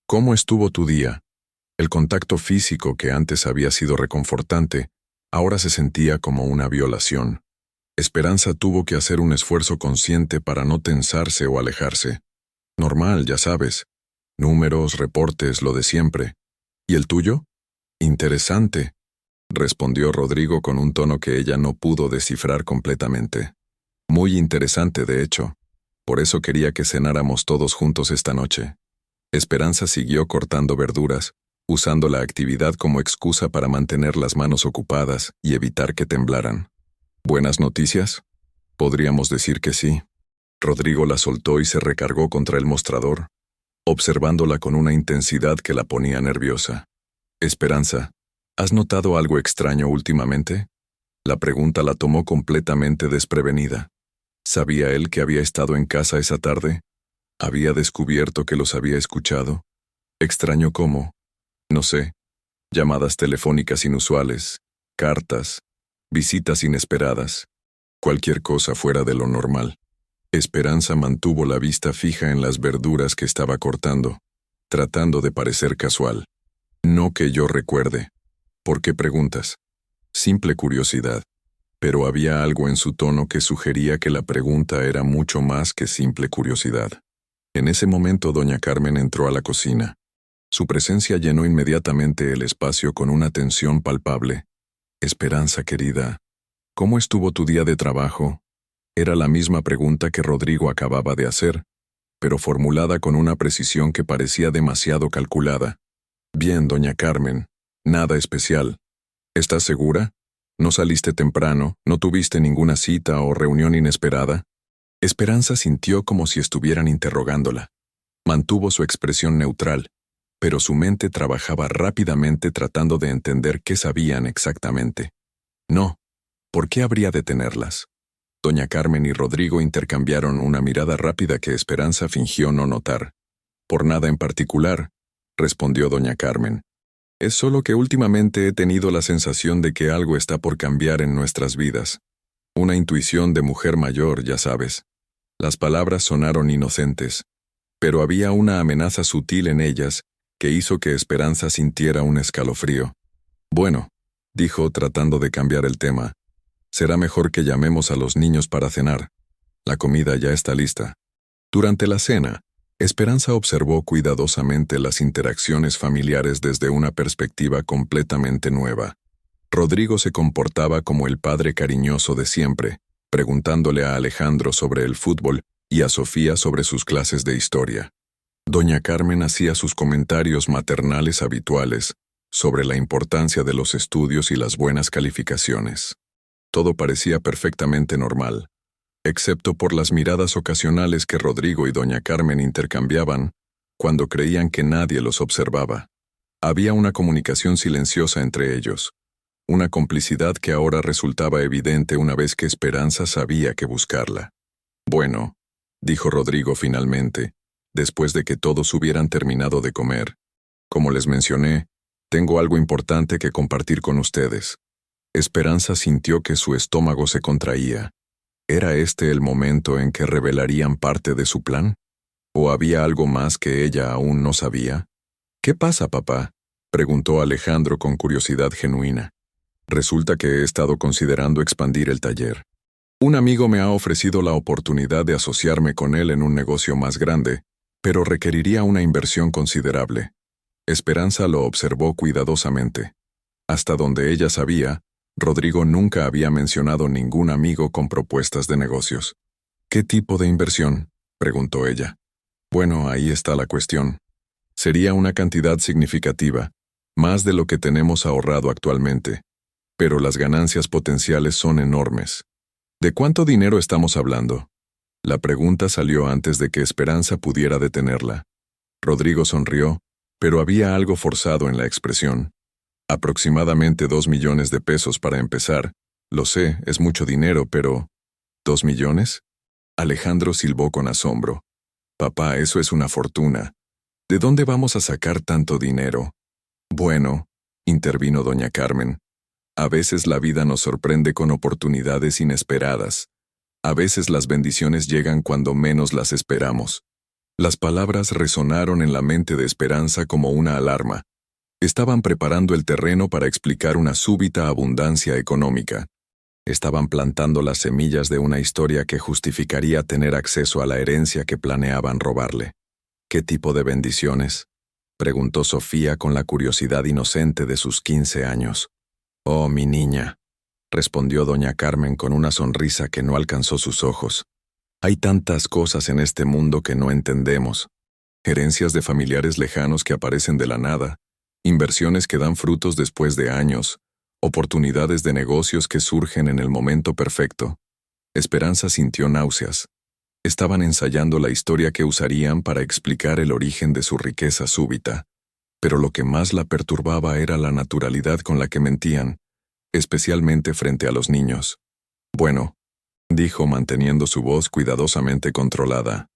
«¿Cómo estuvo tu día?». El contacto físico que antes había sido reconfortante, ahora se sentía como una violación. Esperanza tuvo que hacer un esfuerzo consciente para no tensarse o alejarse. Normal, ya sabes. Números, reportes, lo de siempre. ¿Y el tuyo? Interesante, respondió Rodrigo con un tono que ella no pudo descifrar completamente. Muy interesante, de hecho. Por eso quería que cenáramos todos juntos esta noche. Esperanza siguió cortando verduras, usando la actividad como excusa para mantener las manos ocupadas y evitar que temblaran. ¿Buenas noticias? Podríamos decir que sí. Rodrigo la soltó y se recargó contra el mostrador, observándola con una intensidad que la ponía nerviosa. Esperanza, ¿has notado algo extraño últimamente? La pregunta la tomó completamente desprevenida. ¿Sabía él que había estado en casa esa tarde? ¿Había descubierto que los había escuchado? ¿Extraño cómo? No sé. Llamadas telefónicas inusuales, cartas, visitas inesperadas, cualquier cosa fuera de lo normal. Esperanza mantuvo la vista fija en las verduras que estaba cortando, tratando de parecer casual. No que yo recuerde. ¿Por qué preguntas? Simple curiosidad. Pero había algo en su tono que sugería que la pregunta era mucho más que simple curiosidad. En ese momento doña Carmen entró a la cocina. Su presencia llenó inmediatamente el espacio con una tensión palpable. Esperanza, querida, ¿cómo estuvo tu día de trabajo? Era la misma pregunta que Rodrigo acababa de hacer, pero formulada con una precisión que parecía demasiado calculada. Bien, doña Carmen, nada especial. ¿Estás segura? ¿No saliste temprano? ¿No tuviste ninguna cita o reunión inesperada? Esperanza sintió como si estuvieran interrogándola. Mantuvo su expresión neutral, pero su mente trabajaba rápidamente tratando de entender qué sabían exactamente. No, ¿por qué habría de tenerlas? Doña Carmen y Rodrigo intercambiaron una mirada rápida que Esperanza fingió no notar. Por nada en particular, respondió doña Carmen. Es solo que últimamente he tenido la sensación de que algo está por cambiar en nuestras vidas. Una intuición de mujer mayor, ya sabes. Las palabras sonaron inocentes, pero había una amenaza sutil en ellas que hizo que Esperanza sintiera un escalofrío. Bueno, dijo tratando de cambiar el tema, será mejor que llamemos a los niños para cenar. La comida ya está lista. Durante la cena, Esperanza observó cuidadosamente las interacciones familiares desde una perspectiva completamente nueva. Rodrigo se comportaba como el padre cariñoso de siempre, preguntándole a Alejandro sobre el fútbol y a Sofía sobre sus clases de historia. Doña Carmen hacía sus comentarios maternales habituales sobre la importancia de los estudios y las buenas calificaciones. Todo parecía perfectamente normal, excepto por las miradas ocasionales que Rodrigo y doña Carmen intercambiaban cuando creían que nadie los observaba. Había una comunicación silenciosa entre ellos, una complicidad que ahora resultaba evidente una vez que Esperanza sabía que buscarla. Bueno, dijo Rodrigo finalmente, después de que todos hubieran terminado de comer. Como les mencioné, tengo algo importante que compartir con ustedes. Esperanza sintió que su estómago se contraía. ¿Era este el momento en que revelarían parte de su plan? ¿O había algo más que ella aún no sabía? ¿Qué pasa, papá?, preguntó Alejandro con curiosidad genuina. Resulta que he estado considerando expandir el taller. Un amigo me ha ofrecido la oportunidad de asociarme con él en un negocio más grande, pero requeriría una inversión considerable. Esperanza lo observó cuidadosamente. Hasta donde ella sabía, Rodrigo nunca había mencionado ningún amigo con propuestas de negocios. ¿Qué tipo de inversión?, preguntó ella. Bueno, ahí está la cuestión. Sería una cantidad significativa, más de lo que tenemos ahorrado actualmente, pero las ganancias potenciales son enormes. ¿De cuánto dinero estamos hablando? La pregunta salió antes de que Esperanza pudiera detenerla. Rodrigo sonrió, pero había algo forzado en la expresión. Aproximadamente 2 millones de pesos para empezar. Lo sé, es mucho dinero, pero... ¿2 millones? Alejandro silbó con asombro. Papá, eso es una fortuna. ¿De dónde vamos a sacar tanto dinero? Bueno, intervino doña Carmen. A veces la vida nos sorprende con oportunidades inesperadas. A veces las bendiciones llegan cuando menos las esperamos. Las palabras resonaron en la mente de Esperanza como una alarma. Estaban preparando el terreno para explicar una súbita abundancia económica. Estaban plantando las semillas de una historia que justificaría tener acceso a la herencia que planeaban robarle. ¿Qué tipo de bendiciones?, preguntó Sofía con la curiosidad inocente de sus 15 años. Oh, mi niña, respondió doña Carmen con una sonrisa que no alcanzó sus ojos. Hay tantas cosas en este mundo que no entendemos. Herencias de familiares lejanos que aparecen de la nada, inversiones que dan frutos después de años, oportunidades de negocios que surgen en el momento perfecto. Esperanza sintió náuseas. Estaban ensayando la historia que usarían para explicar el origen de su riqueza súbita. Pero lo que más la perturbaba era la naturalidad con la que mentían, especialmente frente a los niños. Bueno, dijo manteniendo su voz cuidadosamente controlada.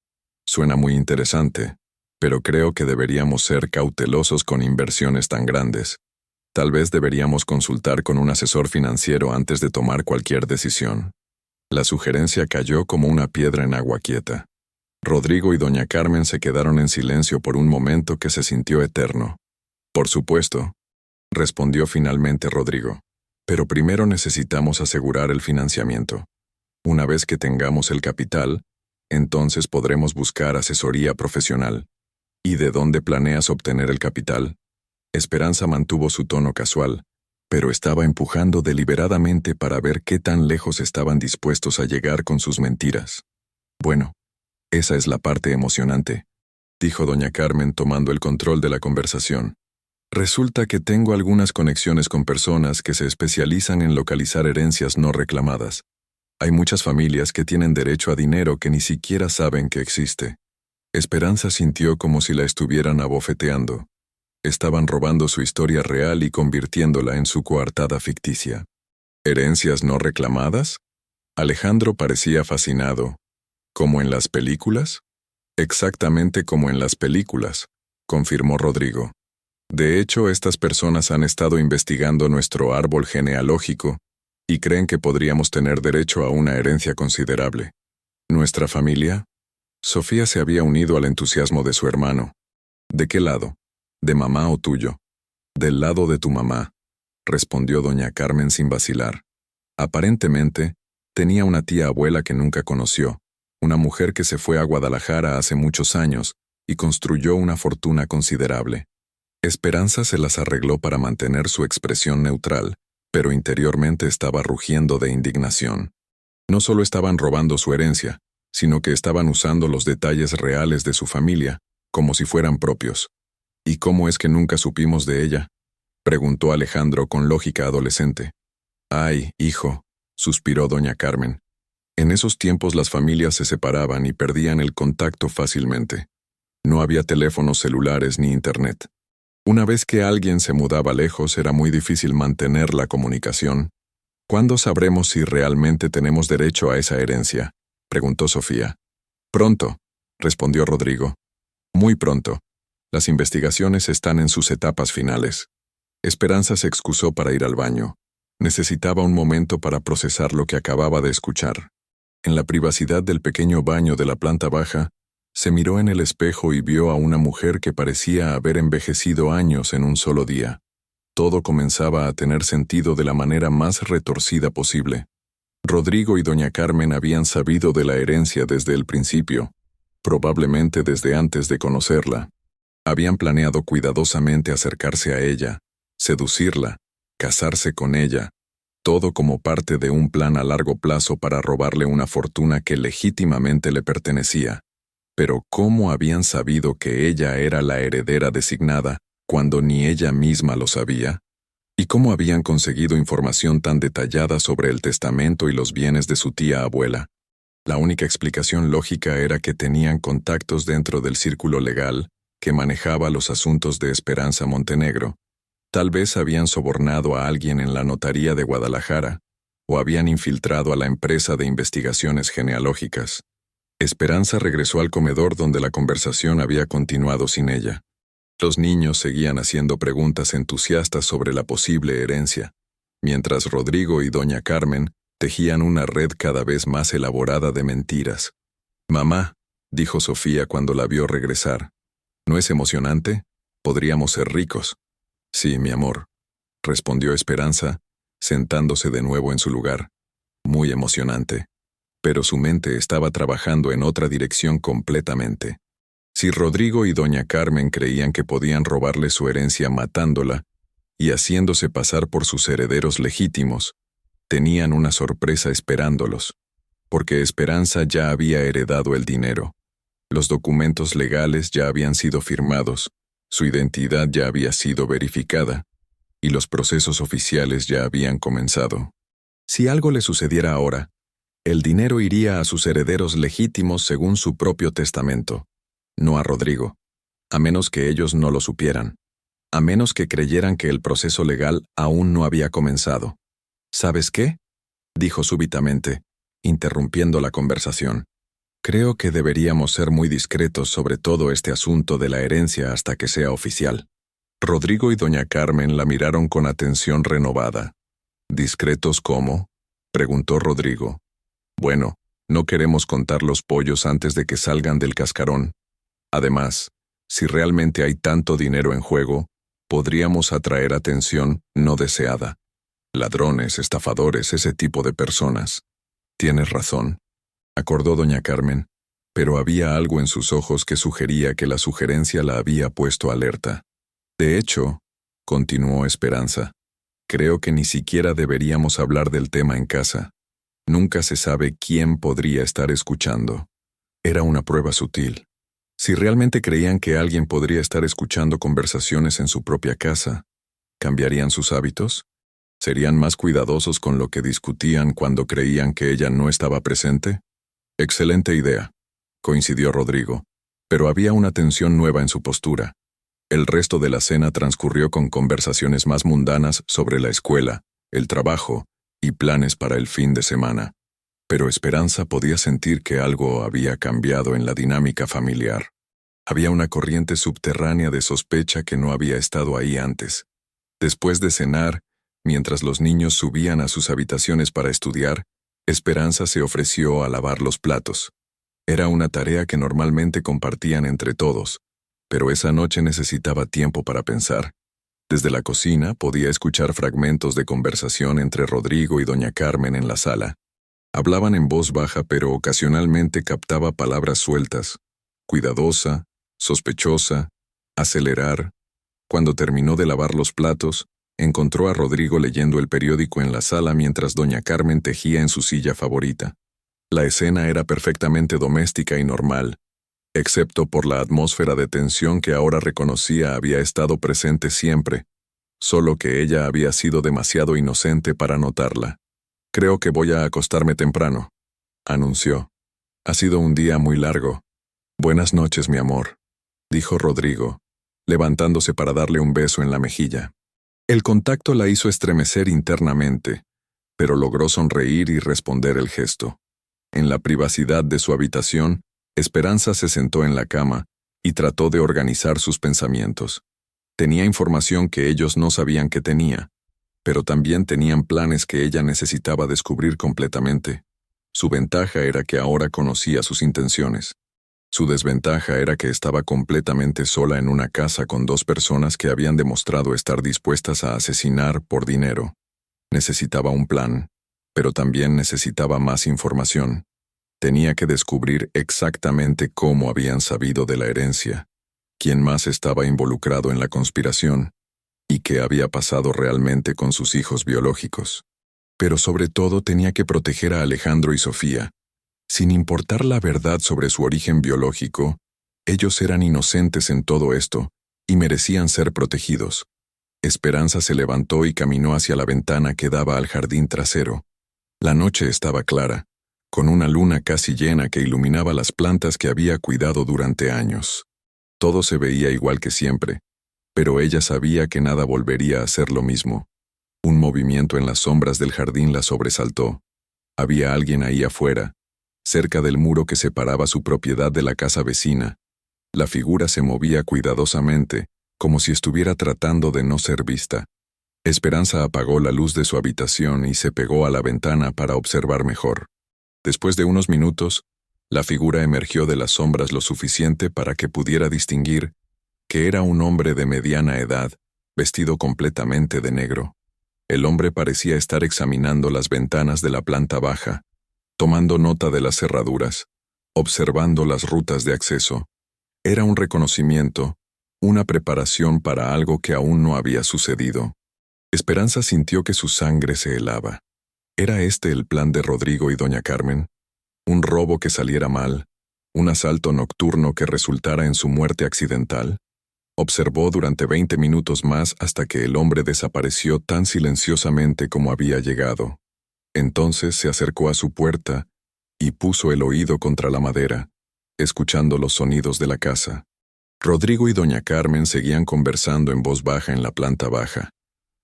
Suena muy interesante, pero creo que deberíamos ser cautelosos con inversiones tan grandes. Tal vez deberíamos consultar con un asesor financiero antes de tomar cualquier decisión. La sugerencia cayó como una piedra en agua quieta. Rodrigo y doña Carmen se quedaron en silencio por un momento que se sintió eterno. Por supuesto, respondió finalmente Rodrigo. Pero primero necesitamos asegurar el financiamiento. Una vez que tengamos el capital, entonces podremos buscar asesoría profesional. ¿Y de dónde planeas obtener el capital? Esperanza mantuvo su tono casual, pero estaba empujando deliberadamente para ver qué tan lejos estaban dispuestos a llegar con sus mentiras. Bueno, esa es la parte emocionante, dijo doña Carmen tomando el control de la conversación. Resulta que tengo algunas conexiones con personas que se especializan en localizar herencias no reclamadas. Hay muchas familias que tienen derecho a dinero que ni siquiera saben que existe. Esperanza sintió como si la estuvieran abofeteando. Estaban robando su historia real y convirtiéndola en su coartada ficticia. ¿Herencias no reclamadas? Alejandro parecía fascinado. ¿Como en las películas? Exactamente como en las películas, confirmó Rodrigo. De hecho, estas personas han estado investigando nuestro árbol genealógico y creen que podríamos tener derecho a una herencia considerable. ¿Nuestra familia? Sofía se había unido al entusiasmo de su hermano. ¿De qué lado? ¿De mamá o tuyo? Del lado de tu mamá, respondió doña Carmen sin vacilar. Aparentemente, tenía una tía abuela que nunca conoció, una mujer que se fue a Guadalajara hace muchos años y construyó una fortuna considerable. Esperanza se las arregló para mantener su expresión neutral, pero interiormente estaba rugiendo de indignación. No solo estaban robando su herencia, sino que estaban usando los detalles reales de su familia, como si fueran propios. ¿Y cómo es que nunca supimos de ella?, preguntó Alejandro con lógica adolescente. Ay, hijo, suspiró doña Carmen. En esos tiempos las familias se separaban y perdían el contacto fácilmente. No había teléfonos celulares ni internet. Una vez que alguien se mudaba lejos, era muy difícil mantener la comunicación. ¿Cuándo sabremos si realmente tenemos derecho a esa herencia? preguntó Sofía. Pronto, respondió Rodrigo. Muy pronto. Las investigaciones están en sus etapas finales. Esperanza se excusó para ir al baño. Necesitaba un momento para procesar lo que acababa de escuchar. En la privacidad del pequeño baño de la planta baja, se miró en el espejo y vio a una mujer que parecía haber envejecido años en un solo día. Todo comenzaba a tener sentido de la manera más retorcida posible. Rodrigo y doña Carmen habían sabido de la herencia desde el principio, probablemente desde antes de conocerla. Habían planeado cuidadosamente acercarse a ella, seducirla, casarse con ella, todo como parte de un plan a largo plazo para robarle una fortuna que legítimamente le pertenecía. Pero ¿cómo habían sabido que ella era la heredera designada cuando ni ella misma lo sabía? ¿Y cómo habían conseguido información tan detallada sobre el testamento y los bienes de su tía abuela? La única explicación lógica era que tenían contactos dentro del círculo legal que manejaba los asuntos de Esperanza Montenegro. Tal vez habían sobornado a alguien en la notaría de Guadalajara, o habían infiltrado a la empresa de investigaciones genealógicas. Esperanza regresó al comedor donde la conversación había continuado sin ella. Los niños seguían haciendo preguntas entusiastas sobre la posible herencia, mientras Rodrigo y doña Carmen tejían una red cada vez más elaborada de mentiras. «Mamá», dijo Sofía cuando la vio regresar, «¿no es emocionante? Podríamos ser ricos». «Sí, mi amor», respondió Esperanza, sentándose de nuevo en su lugar. «Muy emocionante». Pero su mente estaba trabajando en otra dirección completamente. Si Rodrigo y doña Carmen creían que podían robarle su herencia matándola y haciéndose pasar por sus herederos legítimos, tenían una sorpresa esperándolos, porque Esperanza ya había heredado el dinero. Los documentos legales ya habían sido firmados, su identidad ya había sido verificada, y los procesos oficiales ya habían comenzado. Si algo le sucediera ahora, el dinero iría a sus herederos legítimos según su propio testamento, no a Rodrigo, a menos que ellos no lo supieran, a menos que creyeran que el proceso legal aún no había comenzado. «¿Sabes qué?», dijo súbitamente, interrumpiendo la conversación. «Creo que deberíamos ser muy discretos sobre todo este asunto de la herencia hasta que sea oficial». Rodrigo y doña Carmen la miraron con atención renovada. «¿Discretos cómo?», preguntó Rodrigo. «Bueno, no queremos contar los pollos antes de que salgan del cascarón. Además, si realmente hay tanto dinero en juego, podríamos atraer atención no deseada. Ladrones, estafadores, ese tipo de personas». «Tienes razón», acordó doña Carmen, pero había algo en sus ojos que sugería que la sugerencia la había puesto alerta. «De hecho», continuó Esperanza, «creo que ni siquiera deberíamos hablar del tema en casa. Nunca se sabe quién podría estar escuchando». Era una prueba sutil. Si realmente creían que alguien podría estar escuchando conversaciones en su propia casa, ¿cambiarían sus hábitos? ¿Serían más cuidadosos con lo que discutían cuando creían que ella no estaba presente? «Excelente idea», coincidió Rodrigo, pero había una tensión nueva en su postura. El resto de la cena transcurrió con conversaciones más mundanas sobre la escuela, el trabajo y planes para el fin de semana. Pero Esperanza podía sentir que algo había cambiado en la dinámica familiar. Había una corriente subterránea de sospecha que no había estado ahí antes. Después de cenar, mientras los niños subían a sus habitaciones para estudiar, Esperanza se ofreció a lavar los platos. Era una tarea que normalmente compartían entre todos, pero esa noche necesitaba tiempo para pensar. Desde la cocina podía escuchar fragmentos de conversación entre Rodrigo y doña Carmen en la sala. Hablaban en voz baja, pero ocasionalmente captaba palabras sueltas: cuidadosa, sospechosa, acelerar. Cuando terminó de lavar los platos, encontró a Rodrigo leyendo el periódico en la sala mientras doña Carmen tejía en su silla favorita. La escena era perfectamente doméstica y normal, excepto por la atmósfera de tensión que ahora reconocía había estado presente siempre, solo que ella había sido demasiado inocente para notarla. «Creo que voy a acostarme temprano», anunció. «Ha sido un día muy largo». «Buenas noches, mi amor», dijo Rodrigo, levantándose para darle un beso en la mejilla. El contacto la hizo estremecer internamente, pero logró sonreír y responder el gesto. En la privacidad de su habitación, Esperanza se sentó en la cama y trató de organizar sus pensamientos. Tenía información que ellos no sabían que tenía, pero también tenían planes que ella necesitaba descubrir completamente. Su ventaja era que ahora conocía sus intenciones. Su desventaja era que estaba completamente sola en una casa con dos personas que habían demostrado estar dispuestas a asesinar por dinero. Necesitaba un plan, pero también necesitaba más información. Tenía que descubrir exactamente cómo habían sabido de la herencia, quién más estaba involucrado en la conspiración, y qué había pasado realmente con sus hijos biológicos. Pero sobre todo tenía que proteger a Alejandro y Sofía. Sin importar la verdad sobre su origen biológico, ellos eran inocentes en todo esto y merecían ser protegidos. Esperanza se levantó y caminó hacia la ventana que daba al jardín trasero. La noche estaba clara, con una luna casi llena que iluminaba las plantas que había cuidado durante años. Todo se veía igual que siempre, pero ella sabía que nada volvería a ser lo mismo. Un movimiento en las sombras del jardín la sobresaltó. Había alguien ahí afuera, cerca del muro que separaba su propiedad de la casa vecina. La figura se movía cuidadosamente, como si estuviera tratando de no ser vista. Esperanza apagó la luz de su habitación y se pegó a la ventana para observar mejor. Después de unos minutos, la figura emergió de las sombras lo suficiente para que pudiera distinguir que era un hombre de mediana edad, vestido completamente de negro. El hombre parecía estar examinando las ventanas de la planta baja, tomando nota de las cerraduras, observando las rutas de acceso. Era un reconocimiento, una preparación para algo que aún no había sucedido. Esperanza sintió que su sangre se helaba. ¿Era este el plan de Rodrigo y doña Carmen? ¿Un robo que saliera mal? ¿Un asalto nocturno que resultara en su muerte accidental? Observó durante 20 minutos más hasta que el hombre desapareció tan silenciosamente como había llegado. Entonces se acercó a su puerta y puso el oído contra la madera, escuchando los sonidos de la casa. Rodrigo y doña Carmen seguían conversando en voz baja en la planta baja.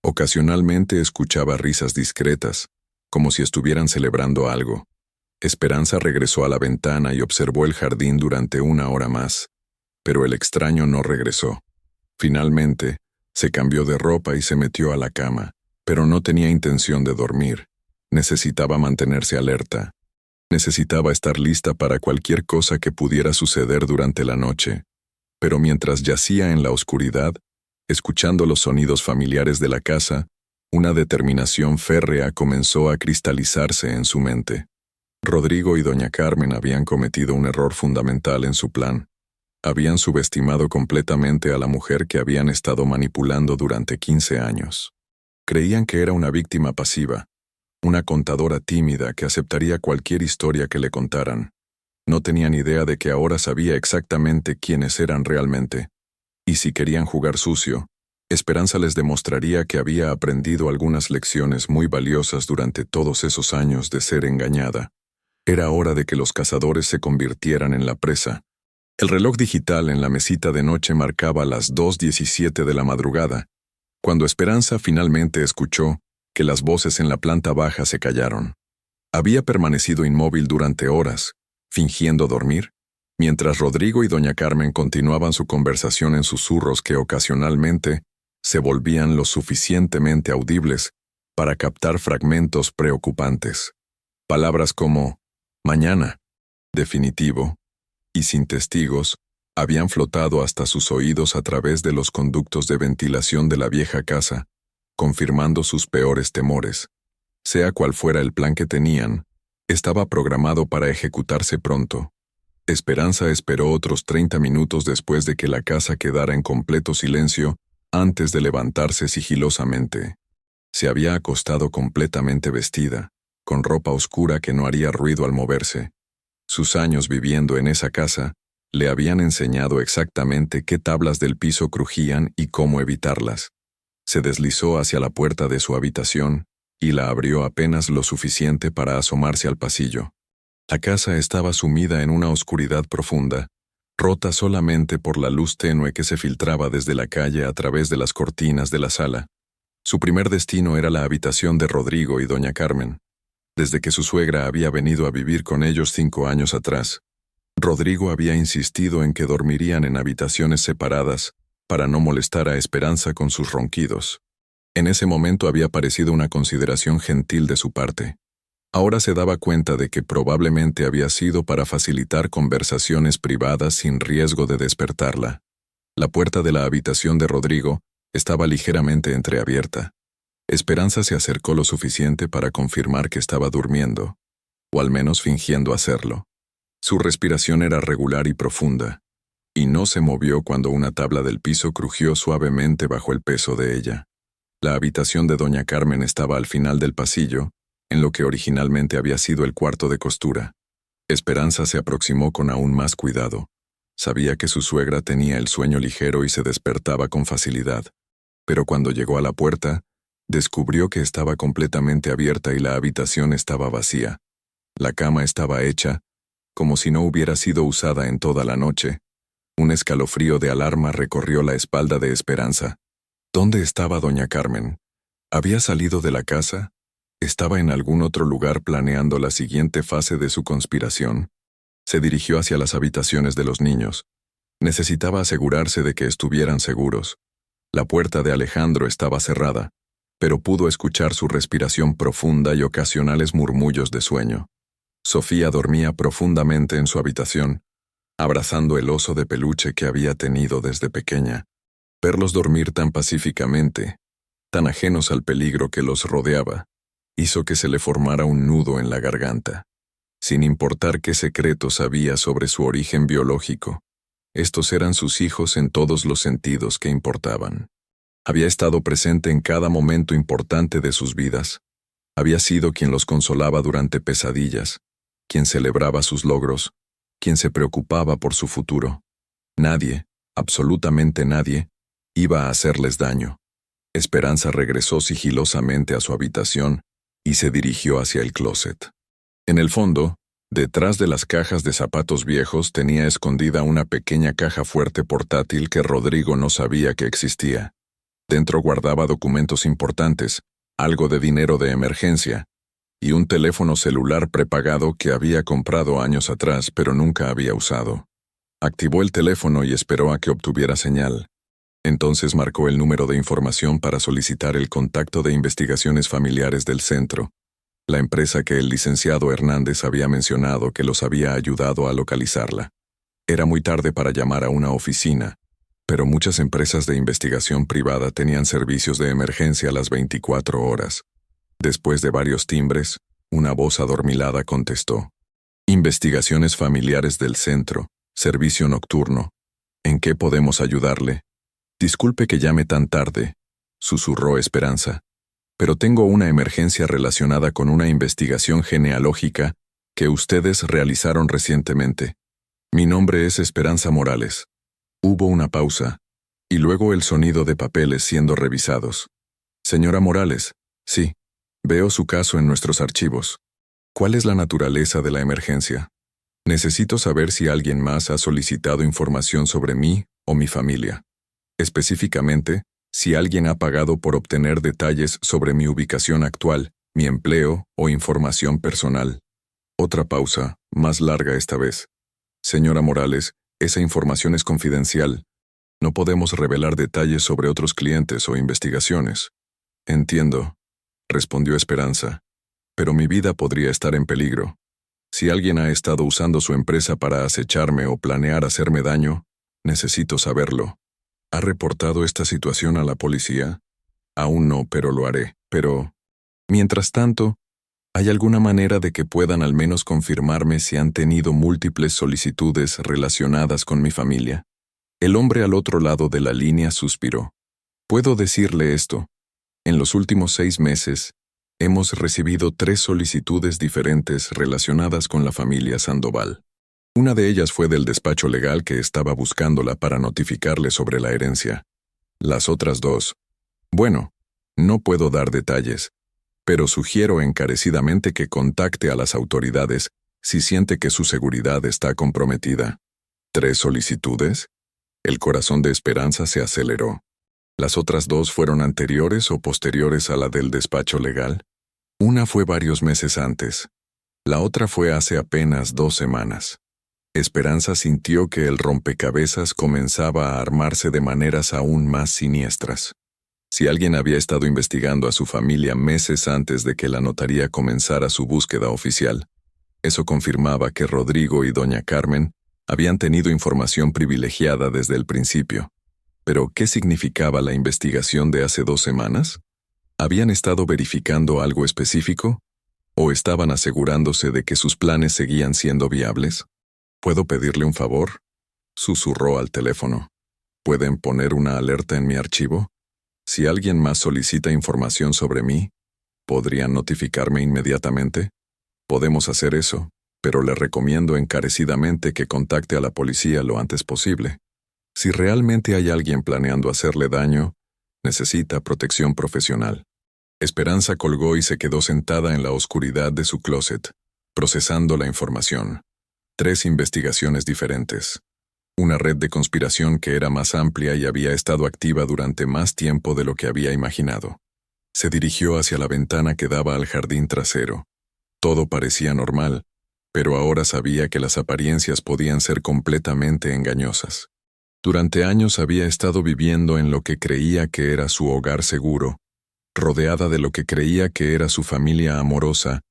Ocasionalmente escuchaba risas discretas, como si estuvieran celebrando algo. Esperanza regresó a la ventana y observó el jardín durante una hora más, pero el extraño no regresó. Finalmente, se cambió de ropa y se metió a la cama, pero no tenía intención de dormir. Necesitaba mantenerse alerta. Necesitaba estar lista para cualquier cosa que pudiera suceder durante la noche. Pero mientras yacía en la oscuridad, escuchando los sonidos familiares de la casa, una determinación férrea comenzó a cristalizarse en su mente. Rodrigo y doña Carmen habían cometido un error fundamental en su plan. Habían subestimado completamente a la mujer que habían estado manipulando durante 15 años. Creían que era una víctima pasiva, una contadora tímida que aceptaría cualquier historia que le contaran. No tenían idea de que ahora sabía exactamente quiénes eran realmente. Y si querían jugar sucio, Esperanza les demostraría que había aprendido algunas lecciones muy valiosas durante todos esos años de ser engañada. Era hora de que los cazadores se convirtieran en la presa. El reloj digital en la mesita de noche marcaba las 2:17 de la madrugada, cuando Esperanza finalmente escuchó que las voces en la planta baja se callaron. Había permanecido inmóvil durante horas, fingiendo dormir, mientras Rodrigo y doña Carmen continuaban su conversación en susurros que ocasionalmente se volvían lo suficientemente audibles para captar fragmentos preocupantes. Palabras como mañana, definitivo, y sin testigos, habían flotado hasta sus oídos a través de los conductos de ventilación de la vieja casa, confirmando sus peores temores. Sea cual fuera el plan que tenían, estaba programado para ejecutarse pronto. Esperanza esperó otros 30 minutos después de que la casa quedara en completo silencio antes de levantarse sigilosamente. Se había acostado completamente vestida, con ropa oscura que no haría ruido al moverse. Sus años viviendo en esa casa le habían enseñado exactamente qué tablas del piso crujían y cómo evitarlas. Se deslizó hacia la puerta de su habitación y la abrió apenas lo suficiente para asomarse al pasillo. La casa estaba sumida en una oscuridad profunda, rota solamente por la luz tenue que se filtraba desde la calle a través de las cortinas de la sala. Su primer destino era la habitación de Rodrigo y doña Carmen. Desde que su suegra había venido a vivir con ellos 5 años atrás, Rodrigo había insistido en que dormirían en habitaciones separadas para no molestar a Esperanza con sus ronquidos. En ese momento había parecido una consideración gentil de su parte. Ahora se daba cuenta de que probablemente había sido para facilitar conversaciones privadas sin riesgo de despertarla. La puerta de la habitación de Rodrigo estaba ligeramente entreabierta. Esperanza se acercó lo suficiente para confirmar que estaba durmiendo, o al menos fingiendo hacerlo. Su respiración era regular y profunda, y no se movió cuando una tabla del piso crujió suavemente bajo el peso de ella. La habitación de doña Carmen estaba al final del pasillo, en lo que originalmente había sido el cuarto de costura. Esperanza se aproximó con aún más cuidado. Sabía que su suegra tenía el sueño ligero y se despertaba con facilidad, pero cuando llegó a la puerta, descubrió que estaba completamente abierta y la habitación estaba vacía. La cama estaba hecha, como si no hubiera sido usada en toda la noche. Un escalofrío de alarma recorrió la espalda de Esperanza. ¿Dónde estaba doña Carmen? ¿Había salido de la casa? ¿Estaba en algún otro lugar planeando la siguiente fase de su conspiración? Se dirigió hacia las habitaciones de los niños. Necesitaba asegurarse de que estuvieran seguros. La puerta de Alejandro estaba cerrada, pero pudo escuchar su respiración profunda y ocasionales murmullos de sueño. Sofía dormía profundamente en su habitación, abrazando el oso de peluche que había tenido desde pequeña. Verlos dormir tan pacíficamente, tan ajenos al peligro que los rodeaba, hizo que se le formara un nudo en la garganta. Sin importar qué secretos sabía sobre su origen biológico, estos eran sus hijos en todos los sentidos que importaban. Había estado presente en cada momento importante de sus vidas. Había sido quien los consolaba durante pesadillas, quien celebraba sus logros, quien se preocupaba por su futuro. Nadie, absolutamente nadie, iba a hacerles daño. Esperanza regresó sigilosamente a su habitación y se dirigió hacia el closet. En el fondo, detrás de las cajas de zapatos viejos tenía escondida una pequeña caja fuerte portátil que Rodrigo no sabía que existía. Dentro guardaba documentos importantes, algo de dinero de emergencia, y un teléfono celular prepagado que había comprado años atrás pero nunca había usado. Activó el teléfono y esperó a que obtuviera señal. Entonces marcó el número de información para solicitar el contacto de investigaciones familiares del centro, la empresa que el licenciado Hernández había mencionado que los había ayudado a localizarla. Era muy tarde para llamar a una oficina, pero muchas empresas de investigación privada tenían servicios de emergencia a las 24 horas. Después de varios timbres, una voz adormilada contestó. Investigaciones familiares del centro, servicio nocturno. ¿En qué podemos ayudarle? Disculpe que llame tan tarde, susurró Esperanza, pero tengo una emergencia relacionada con una investigación genealógica que ustedes realizaron recientemente. Mi nombre es Esperanza Morales. Hubo una pausa, y luego el sonido de papeles siendo revisados. Señora Morales, sí, veo su caso en nuestros archivos. ¿Cuál es la naturaleza de la emergencia? Necesito saber si alguien más ha solicitado información sobre mí o mi familia. Específicamente, si alguien ha pagado por obtener detalles sobre mi ubicación actual, mi empleo o información personal. Otra pausa, más larga esta vez. Señora Morales, esa información es confidencial. No podemos revelar detalles sobre otros clientes o investigaciones. Entiendo, respondió Esperanza, pero mi vida podría estar en peligro. Si alguien ha estado usando su empresa para acecharme o planear hacerme daño, necesito saberlo. ¿Ha reportado esta situación a la policía? Aún no, pero lo haré. Pero, mientras tanto, ¿hay alguna manera de que puedan al menos confirmarme si han tenido múltiples solicitudes relacionadas con mi familia? El hombre al otro lado de la línea suspiró. Puedo decirle esto. En los últimos 6 meses, hemos recibido 3 solicitudes diferentes relacionadas con la familia Sandoval. Una de ellas fue del despacho legal que estaba buscándola para notificarle sobre la herencia. Las otras 2. Bueno, no puedo dar detalles, pero sugiero encarecidamente que contacte a las autoridades si siente que su seguridad está comprometida. ¿3 solicitudes? El corazón de Esperanza se aceleró. ¿Las otras 2 fueron anteriores o posteriores a la del despacho legal? Una fue varios meses antes. La otra fue hace apenas 2 semanas. Esperanza sintió que el rompecabezas comenzaba a armarse de maneras aún más siniestras. Si alguien había estado investigando a su familia meses antes de que la notaría comenzara su búsqueda oficial, eso confirmaba que Rodrigo y doña Carmen habían tenido información privilegiada desde el principio. ¿Pero qué significaba la investigación de hace 2 semanas? ¿Habían estado verificando algo específico? ¿O estaban asegurándose de que sus planes seguían siendo viables? ¿Puedo pedirle un favor?, susurró al teléfono. ¿Pueden poner una alerta en mi archivo? Si alguien más solicita información sobre mí, ¿podrían notificarme inmediatamente? Podemos hacer eso, pero le recomiendo encarecidamente que contacte a la policía lo antes posible. Si realmente hay alguien planeando hacerle daño, necesita protección profesional. Esperanza colgó y se quedó sentada en la oscuridad de su closet, procesando la información. 3 investigaciones diferentes. Una red de conspiración que era más amplia y había estado activa durante más tiempo de lo que había imaginado. Se dirigió hacia la ventana que daba al jardín trasero. Todo parecía normal, pero ahora sabía que las apariencias podían ser completamente engañosas. Durante años había estado viviendo en lo que creía que era su hogar seguro, rodeada de lo que creía que era su familia amorosa,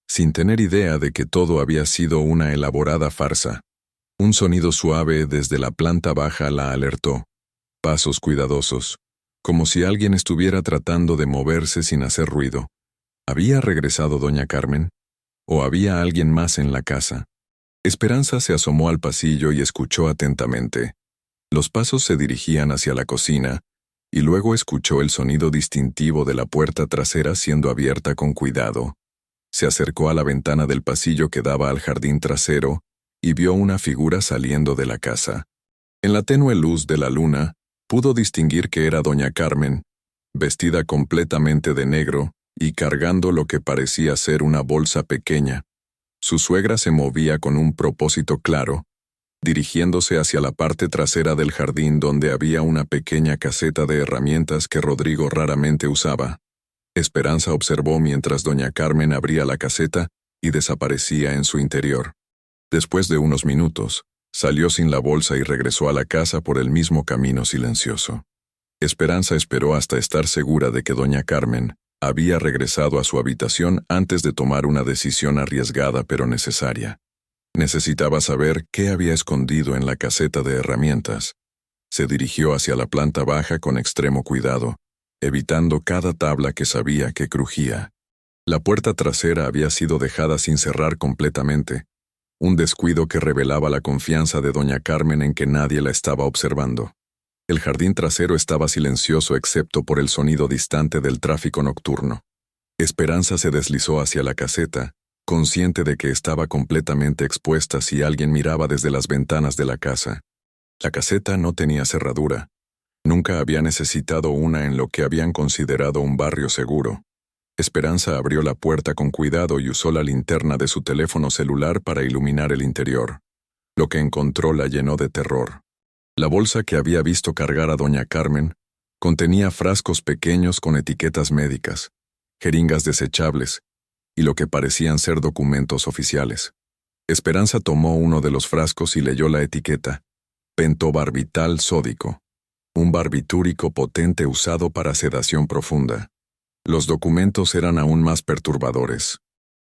sin tener idea de que todo había sido una elaborada farsa. Un sonido suave desde la planta baja la alertó. Pasos cuidadosos, como si alguien estuviera tratando de moverse sin hacer ruido. ¿Había regresado doña Carmen? ¿O había alguien más en la casa? Esperanza se asomó al pasillo y escuchó atentamente. Los pasos se dirigían hacia la cocina, y luego escuchó el sonido distintivo de la puerta trasera siendo abierta con cuidado. Se acercó a la ventana del pasillo que daba al jardín trasero y vio una figura saliendo de la casa. En la tenue luz de la luna, pudo distinguir que era doña Carmen, vestida completamente de negro y cargando lo que parecía ser una bolsa pequeña. Su suegra se movía con un propósito claro, dirigiéndose hacia la parte trasera del jardín donde había una pequeña caseta de herramientas que Rodrigo raramente usaba. Esperanza observó mientras doña Carmen abría la caseta y desaparecía en su interior. Después de unos minutos, salió sin la bolsa y regresó a la casa por el mismo camino silencioso. Esperanza esperó hasta estar segura de que doña Carmen había regresado a su habitación antes de tomar una decisión arriesgada pero necesaria. Necesitaba saber qué había escondido en la caseta de herramientas. Se dirigió hacia la planta baja con extremo cuidado, evitando cada tabla que sabía que crujía. La puerta trasera había sido dejada sin cerrar completamente, un descuido que revelaba la confianza de doña Carmen en que nadie la estaba observando. El jardín trasero estaba silencioso excepto por el sonido distante del tráfico nocturno. Esperanza se deslizó hacia la caseta, consciente de que estaba completamente expuesta si alguien miraba desde las ventanas de la casa. La caseta no tenía cerradura. Nunca había necesitado una en lo que habían considerado un barrio seguro. Esperanza abrió la puerta con cuidado y usó la linterna de su teléfono celular para iluminar el interior. Lo que encontró la llenó de terror. La bolsa que había visto cargar a doña Carmen contenía frascos pequeños con etiquetas médicas, jeringas desechables y lo que parecían ser documentos oficiales. Esperanza tomó uno de los frascos y leyó la etiqueta: pentobarbital sódico, un barbitúrico potente usado para sedación profunda. Los documentos eran aún más perturbadores.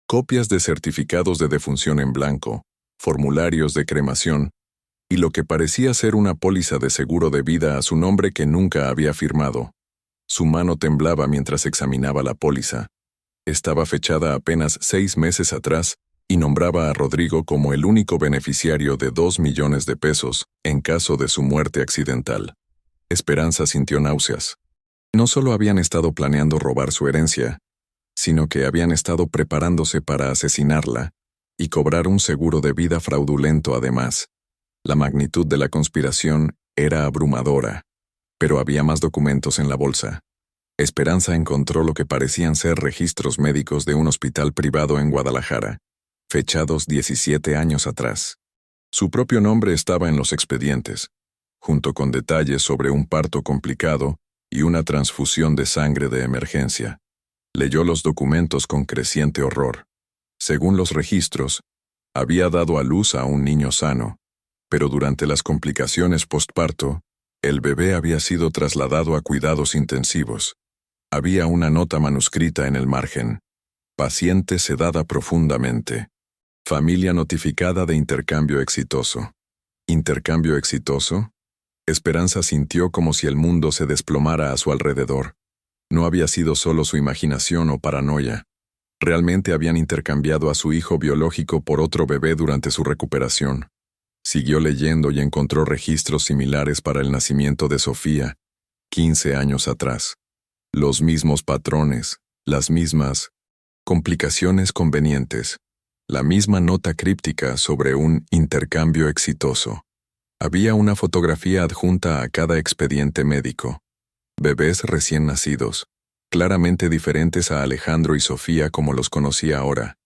Copias de certificados de defunción en blanco, formularios de cremación, y lo que parecía ser una póliza de seguro de vida a su nombre que nunca había firmado. Su mano temblaba mientras examinaba la póliza. Estaba fechada apenas 6 meses atrás y nombraba a Rodrigo como el único beneficiario de 2 millones de pesos en caso de su muerte accidental. Esperanza sintió náuseas. No solo habían estado planeando robar su herencia, sino que habían estado preparándose para asesinarla y cobrar un seguro de vida fraudulento además. La magnitud de la conspiración era abrumadora, pero había más documentos en la bolsa. Esperanza encontró lo que parecían ser registros médicos de un hospital privado en Guadalajara, fechados 17 años atrás. Su propio nombre estaba en los expedientes, junto con detalles sobre un parto complicado y una transfusión de sangre de emergencia. Leyó los documentos con creciente horror. Según los registros, había dado a luz a un niño sano, pero durante las complicaciones postparto, el bebé había sido trasladado a cuidados intensivos. Había una nota manuscrita en el margen. Paciente sedada profundamente. Familia notificada de intercambio exitoso. ¿Intercambio exitoso? Esperanza sintió como si el mundo se desplomara a su alrededor. No había sido solo su imaginación o paranoia. Realmente habían intercambiado a su hijo biológico por otro bebé durante su recuperación. Siguió leyendo y encontró registros similares para el nacimiento de Sofía, 15 años atrás. Los mismos patrones, las mismas complicaciones convenientes, la misma nota críptica sobre un intercambio exitoso. Había una fotografía adjunta a cada expediente médico. Bebés recién nacidos, claramente diferentes a Alejandro y Sofía como los conocía ahora.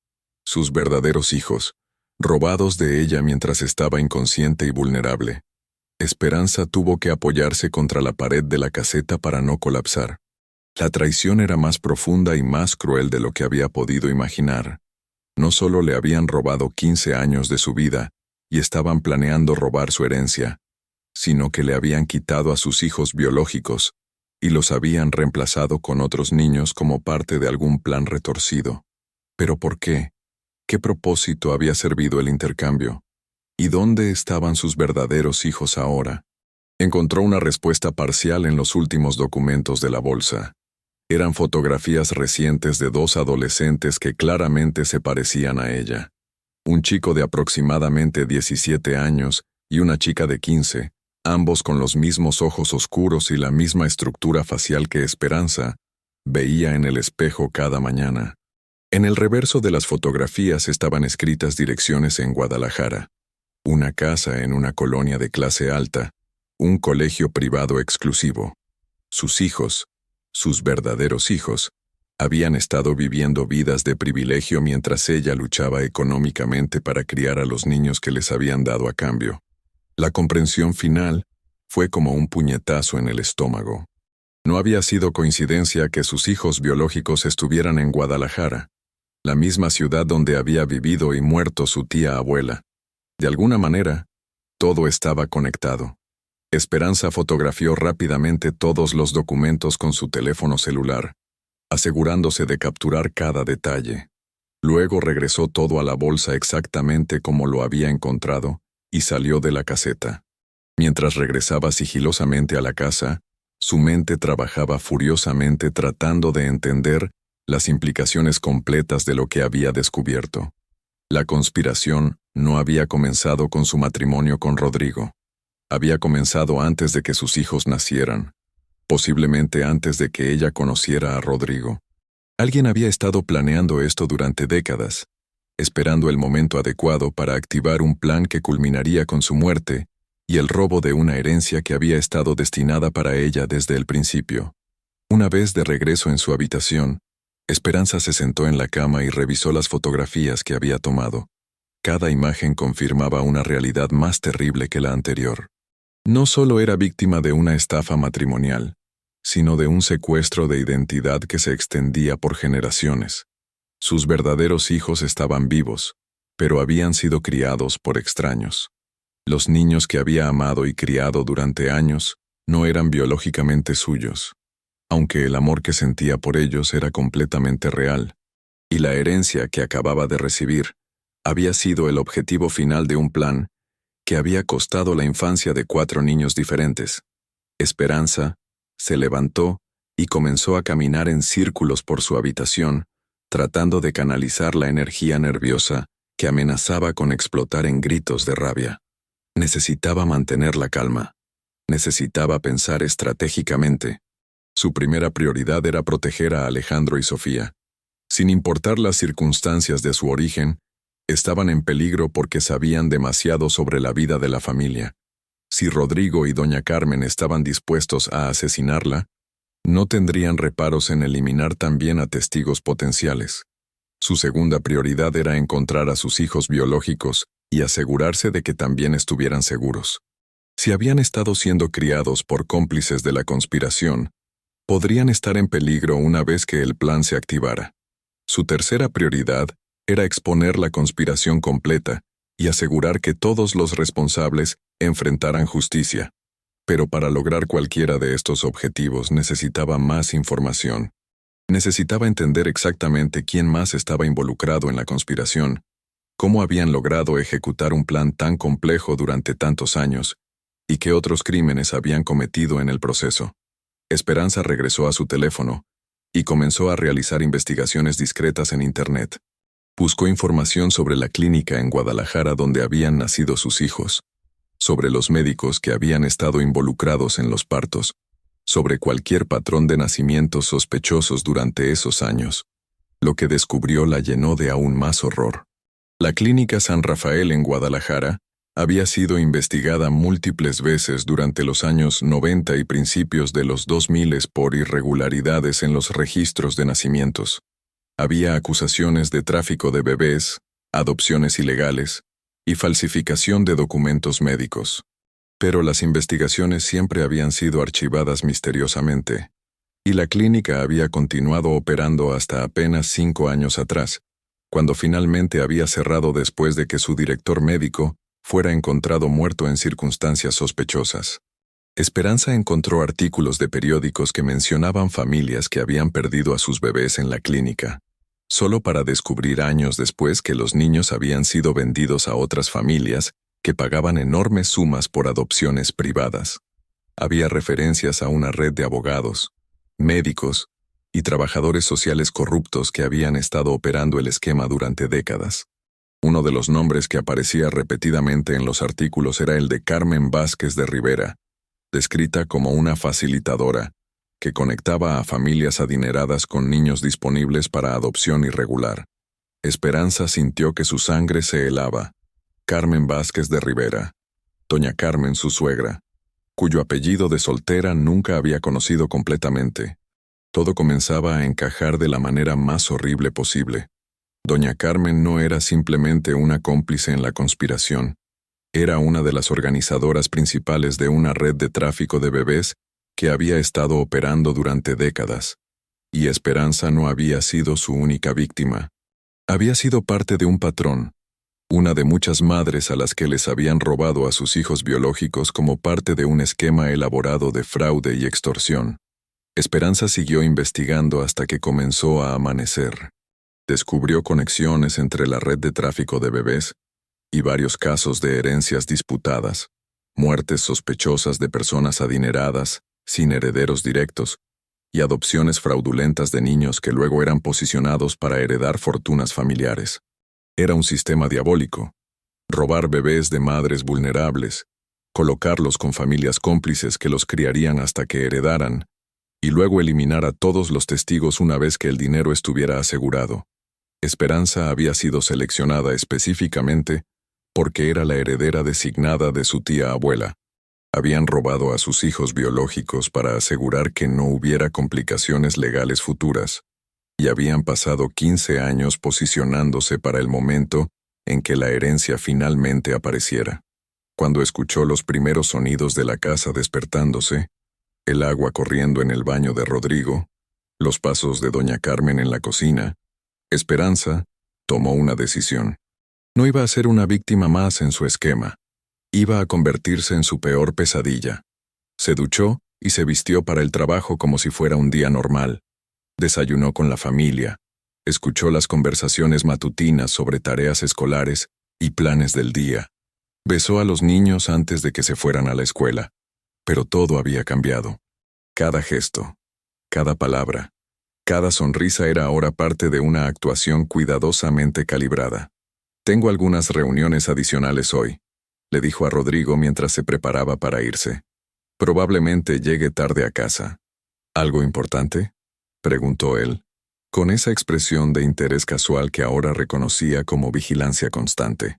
Sus verdaderos hijos, robados de ella mientras estaba inconsciente y vulnerable. Esperanza tuvo que apoyarse contra la pared de la caseta para no colapsar. La traición era más profunda y más cruel de lo que había podido imaginar. No solo le habían robado 15 años de su vida y estaban planeando robar su herencia, sino que le habían quitado a sus hijos biológicos y los habían reemplazado con otros niños como parte de algún plan retorcido. ¿Pero por qué? ¿Qué propósito había servido el intercambio? ¿Y dónde estaban sus verdaderos hijos ahora? Encontró una respuesta parcial en los últimos documentos de la bolsa. Eran fotografías recientes de dos adolescentes que claramente se parecían a ella. Un chico de aproximadamente 17 años y una chica de 15, ambos con los mismos ojos oscuros y la misma estructura facial que Esperanza veía en el espejo cada mañana. En el reverso de las fotografías estaban escritas direcciones en Guadalajara, una casa en una colonia de clase alta, un colegio privado exclusivo. Sus hijos, sus verdaderos hijos, habían estado viviendo vidas de privilegio mientras ella luchaba económicamente para criar a los niños que les habían dado a cambio. La comprensión final fue como un puñetazo en el estómago. No había sido coincidencia que sus hijos biológicos estuvieran en Guadalajara, la misma ciudad donde había vivido y muerto su tía abuela. De alguna manera, todo estaba conectado. Esperanza fotografió rápidamente todos los documentos con su teléfono celular, asegurándose de capturar cada detalle. Luego regresó todo a la bolsa exactamente como lo había encontrado y salió de la caseta. Mientras regresaba sigilosamente a la casa, su mente trabajaba furiosamente tratando de entender las implicaciones completas de lo que había descubierto. La conspiración no había comenzado con su matrimonio con Rodrigo. Había comenzado antes de que sus hijos nacieran, posiblemente antes de que ella conociera a Rodrigo. Alguien había estado planeando esto durante décadas, esperando el momento adecuado para activar un plan que culminaría con su muerte y el robo de una herencia que había estado destinada para ella desde el principio. Una vez de regreso en su habitación, Esperanza se sentó en la cama y revisó las fotografías que había tomado. Cada imagen confirmaba una realidad más terrible que la anterior. No solo era víctima de una estafa matrimonial, sino de un secuestro de identidad que se extendía por generaciones. Sus verdaderos hijos estaban vivos, pero habían sido criados por extraños. Los niños que había amado y criado durante años no eran biológicamente suyos, aunque el amor que sentía por ellos era completamente real, y la herencia que acababa de recibir había sido el objetivo final de un plan que había costado la infancia de 4 niños diferentes. Esperanza se levantó y comenzó a caminar en círculos por su habitación, tratando de canalizar la energía nerviosa que amenazaba con explotar en gritos de rabia. Necesitaba mantener la calma. Necesitaba pensar estratégicamente. Su primera prioridad era proteger a Alejandro y Sofía. Sin importar las circunstancias de su origen, estaban en peligro porque sabían demasiado sobre la vida de la familia. Si Rodrigo y doña Carmen estaban dispuestos a asesinarla, no tendrían reparos en eliminar también a testigos potenciales. Su segunda prioridad era encontrar a sus hijos biológicos y asegurarse de que también estuvieran seguros. Si habían estado siendo criados por cómplices de la conspiración, podrían estar en peligro una vez que el plan se activara. Su tercera prioridad era exponer la conspiración completa y asegurar que todos los responsables enfrentaran justicia. Pero para lograr cualquiera de estos objetivos necesitaba más información. Necesitaba entender exactamente quién más estaba involucrado en la conspiración, cómo habían logrado ejecutar un plan tan complejo durante tantos años, y qué otros crímenes habían cometido en el proceso. Esperanza regresó a su teléfono y comenzó a realizar investigaciones discretas en Internet. Buscó información sobre la clínica en Guadalajara donde habían nacido sus hijos, sobre los médicos que habían estado involucrados en los partos, sobre cualquier patrón de nacimientos sospechosos durante esos años. Lo que descubrió la llenó de aún más horror. La Clínica San Rafael en Guadalajara había sido investigada múltiples veces durante los años 90 y principios de los 2000 por irregularidades en los registros de nacimientos. Había acusaciones de tráfico de bebés, adopciones ilegales y falsificación de documentos médicos. Pero las investigaciones siempre habían sido archivadas misteriosamente, y la clínica había continuado operando hasta apenas 5 años atrás, cuando finalmente había cerrado después de que su director médico fuera encontrado muerto en circunstancias sospechosas. Esperanza encontró artículos de periódicos que mencionaban familias que habían perdido a sus bebés en la clínica, solo para descubrir años después que los niños habían sido vendidos a otras familias que pagaban enormes sumas por adopciones privadas. Había referencias a una red de abogados, médicos y trabajadores sociales corruptos que habían estado operando el esquema durante décadas. Uno de los nombres que aparecía repetidamente en los artículos era el de Carmen Vázquez de Rivera, descrita como una facilitadora que conectaba a familias adineradas con niños disponibles para adopción irregular. Esperanza sintió que su sangre se helaba. Carmen Vázquez de Rivera, doña Carmen su suegra, cuyo apellido de soltera nunca había conocido completamente. Todo comenzaba a encajar de la manera más horrible posible. Doña Carmen no era simplemente una cómplice en la conspiración, era una de las organizadoras principales de una red de tráfico de bebés que había estado operando durante décadas. Y Esperanza no había sido su única víctima. Había sido parte de un patrón, una de muchas madres a las que les habían robado a sus hijos biológicos como parte de un esquema elaborado de fraude y extorsión. Esperanza siguió investigando hasta que comenzó a amanecer. Descubrió conexiones entre la red de tráfico de bebés y varios casos de herencias disputadas, muertes sospechosas de personas adineradas, sin herederos directos, y adopciones fraudulentas de niños que luego eran posicionados para heredar fortunas familiares. Era un sistema diabólico. Robar bebés de madres vulnerables, colocarlos con familias cómplices que los criarían hasta que heredaran, y luego eliminar a todos los testigos una vez que el dinero estuviera asegurado. Esperanza había sido seleccionada específicamente porque era la heredera designada de su tía abuela. Habían robado a sus hijos biológicos para asegurar que no hubiera complicaciones legales futuras, y habían pasado 15 años posicionándose para el momento en que la herencia finalmente apareciera. Cuando escuchó los primeros sonidos de la casa despertándose, el agua corriendo en el baño de Rodrigo, los pasos de doña Carmen en la cocina, Esperanza tomó una decisión. No iba a ser una víctima más en su esquema. Iba a convertirse en su peor pesadilla. Se duchó y se vistió para el trabajo como si fuera un día normal. Desayunó con la familia, escuchó las conversaciones matutinas sobre tareas escolares y planes del día. Besó a los niños antes de que se fueran a la escuela. Pero todo había cambiado. Cada gesto, cada palabra, cada sonrisa era ahora parte de una actuación cuidadosamente calibrada. «Tengo algunas reuniones adicionales hoy», le dijo a Rodrigo mientras se preparaba para irse. «Probablemente llegue tarde a casa». «¿Algo importante?», preguntó él, con esa expresión de interés casual que ahora reconocía como vigilancia constante.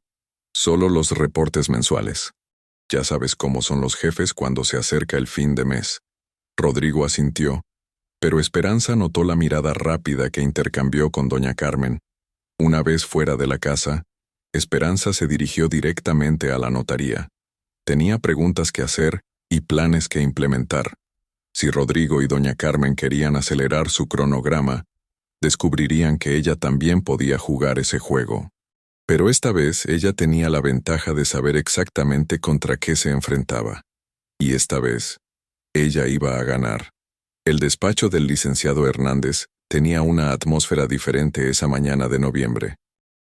«Solo los reportes mensuales. Ya sabes cómo son los jefes cuando se acerca el fin de mes». Rodrigo asintió, pero Esperanza notó la mirada rápida que intercambió con doña Carmen. Una vez fuera de la casa, Esperanza se dirigió directamente a la notaría. Tenía preguntas que hacer y planes que implementar. Si Rodrigo y doña Carmen querían acelerar su cronograma, descubrirían que ella también podía jugar ese juego. Pero esta vez ella tenía la ventaja de saber exactamente contra qué se enfrentaba. Y esta vez, ella iba a ganar. El despacho del licenciado Hernández tenía una atmósfera diferente esa mañana de noviembre.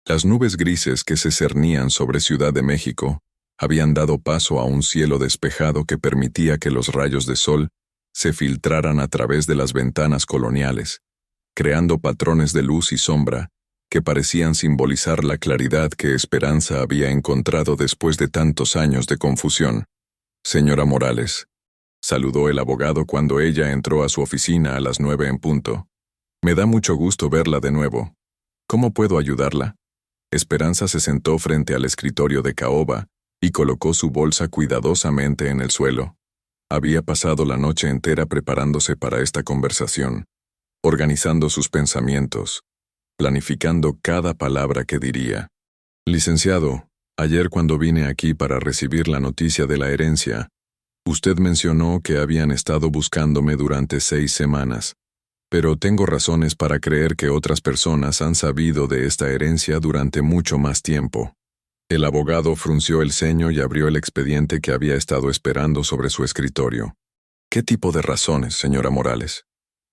Las nubes grises que se cernían sobre Ciudad de México habían dado paso a un cielo despejado que permitía que los rayos de sol se filtraran a través de las ventanas coloniales, creando patrones de luz y sombra que parecían simbolizar la claridad que Esperanza había encontrado después de tantos años de confusión. Señora Morales, saludó el abogado cuando ella entró a su oficina a las 9 en punto. Me da mucho gusto verla de nuevo. ¿Cómo puedo ayudarla? Esperanza se sentó frente al escritorio de caoba y colocó su bolsa cuidadosamente en el suelo. Había pasado la noche entera preparándose para esta conversación, organizando sus pensamientos, planificando cada palabra que diría. Licenciado, ayer cuando vine aquí para recibir la noticia de la herencia, usted mencionó que habían estado buscándome durante 6 semanas, pero tengo razones para creer que otras personas han sabido de esta herencia durante mucho más tiempo. El abogado frunció el ceño y abrió el expediente que había estado esperando sobre su escritorio. ¿Qué tipo de razones, señora Morales?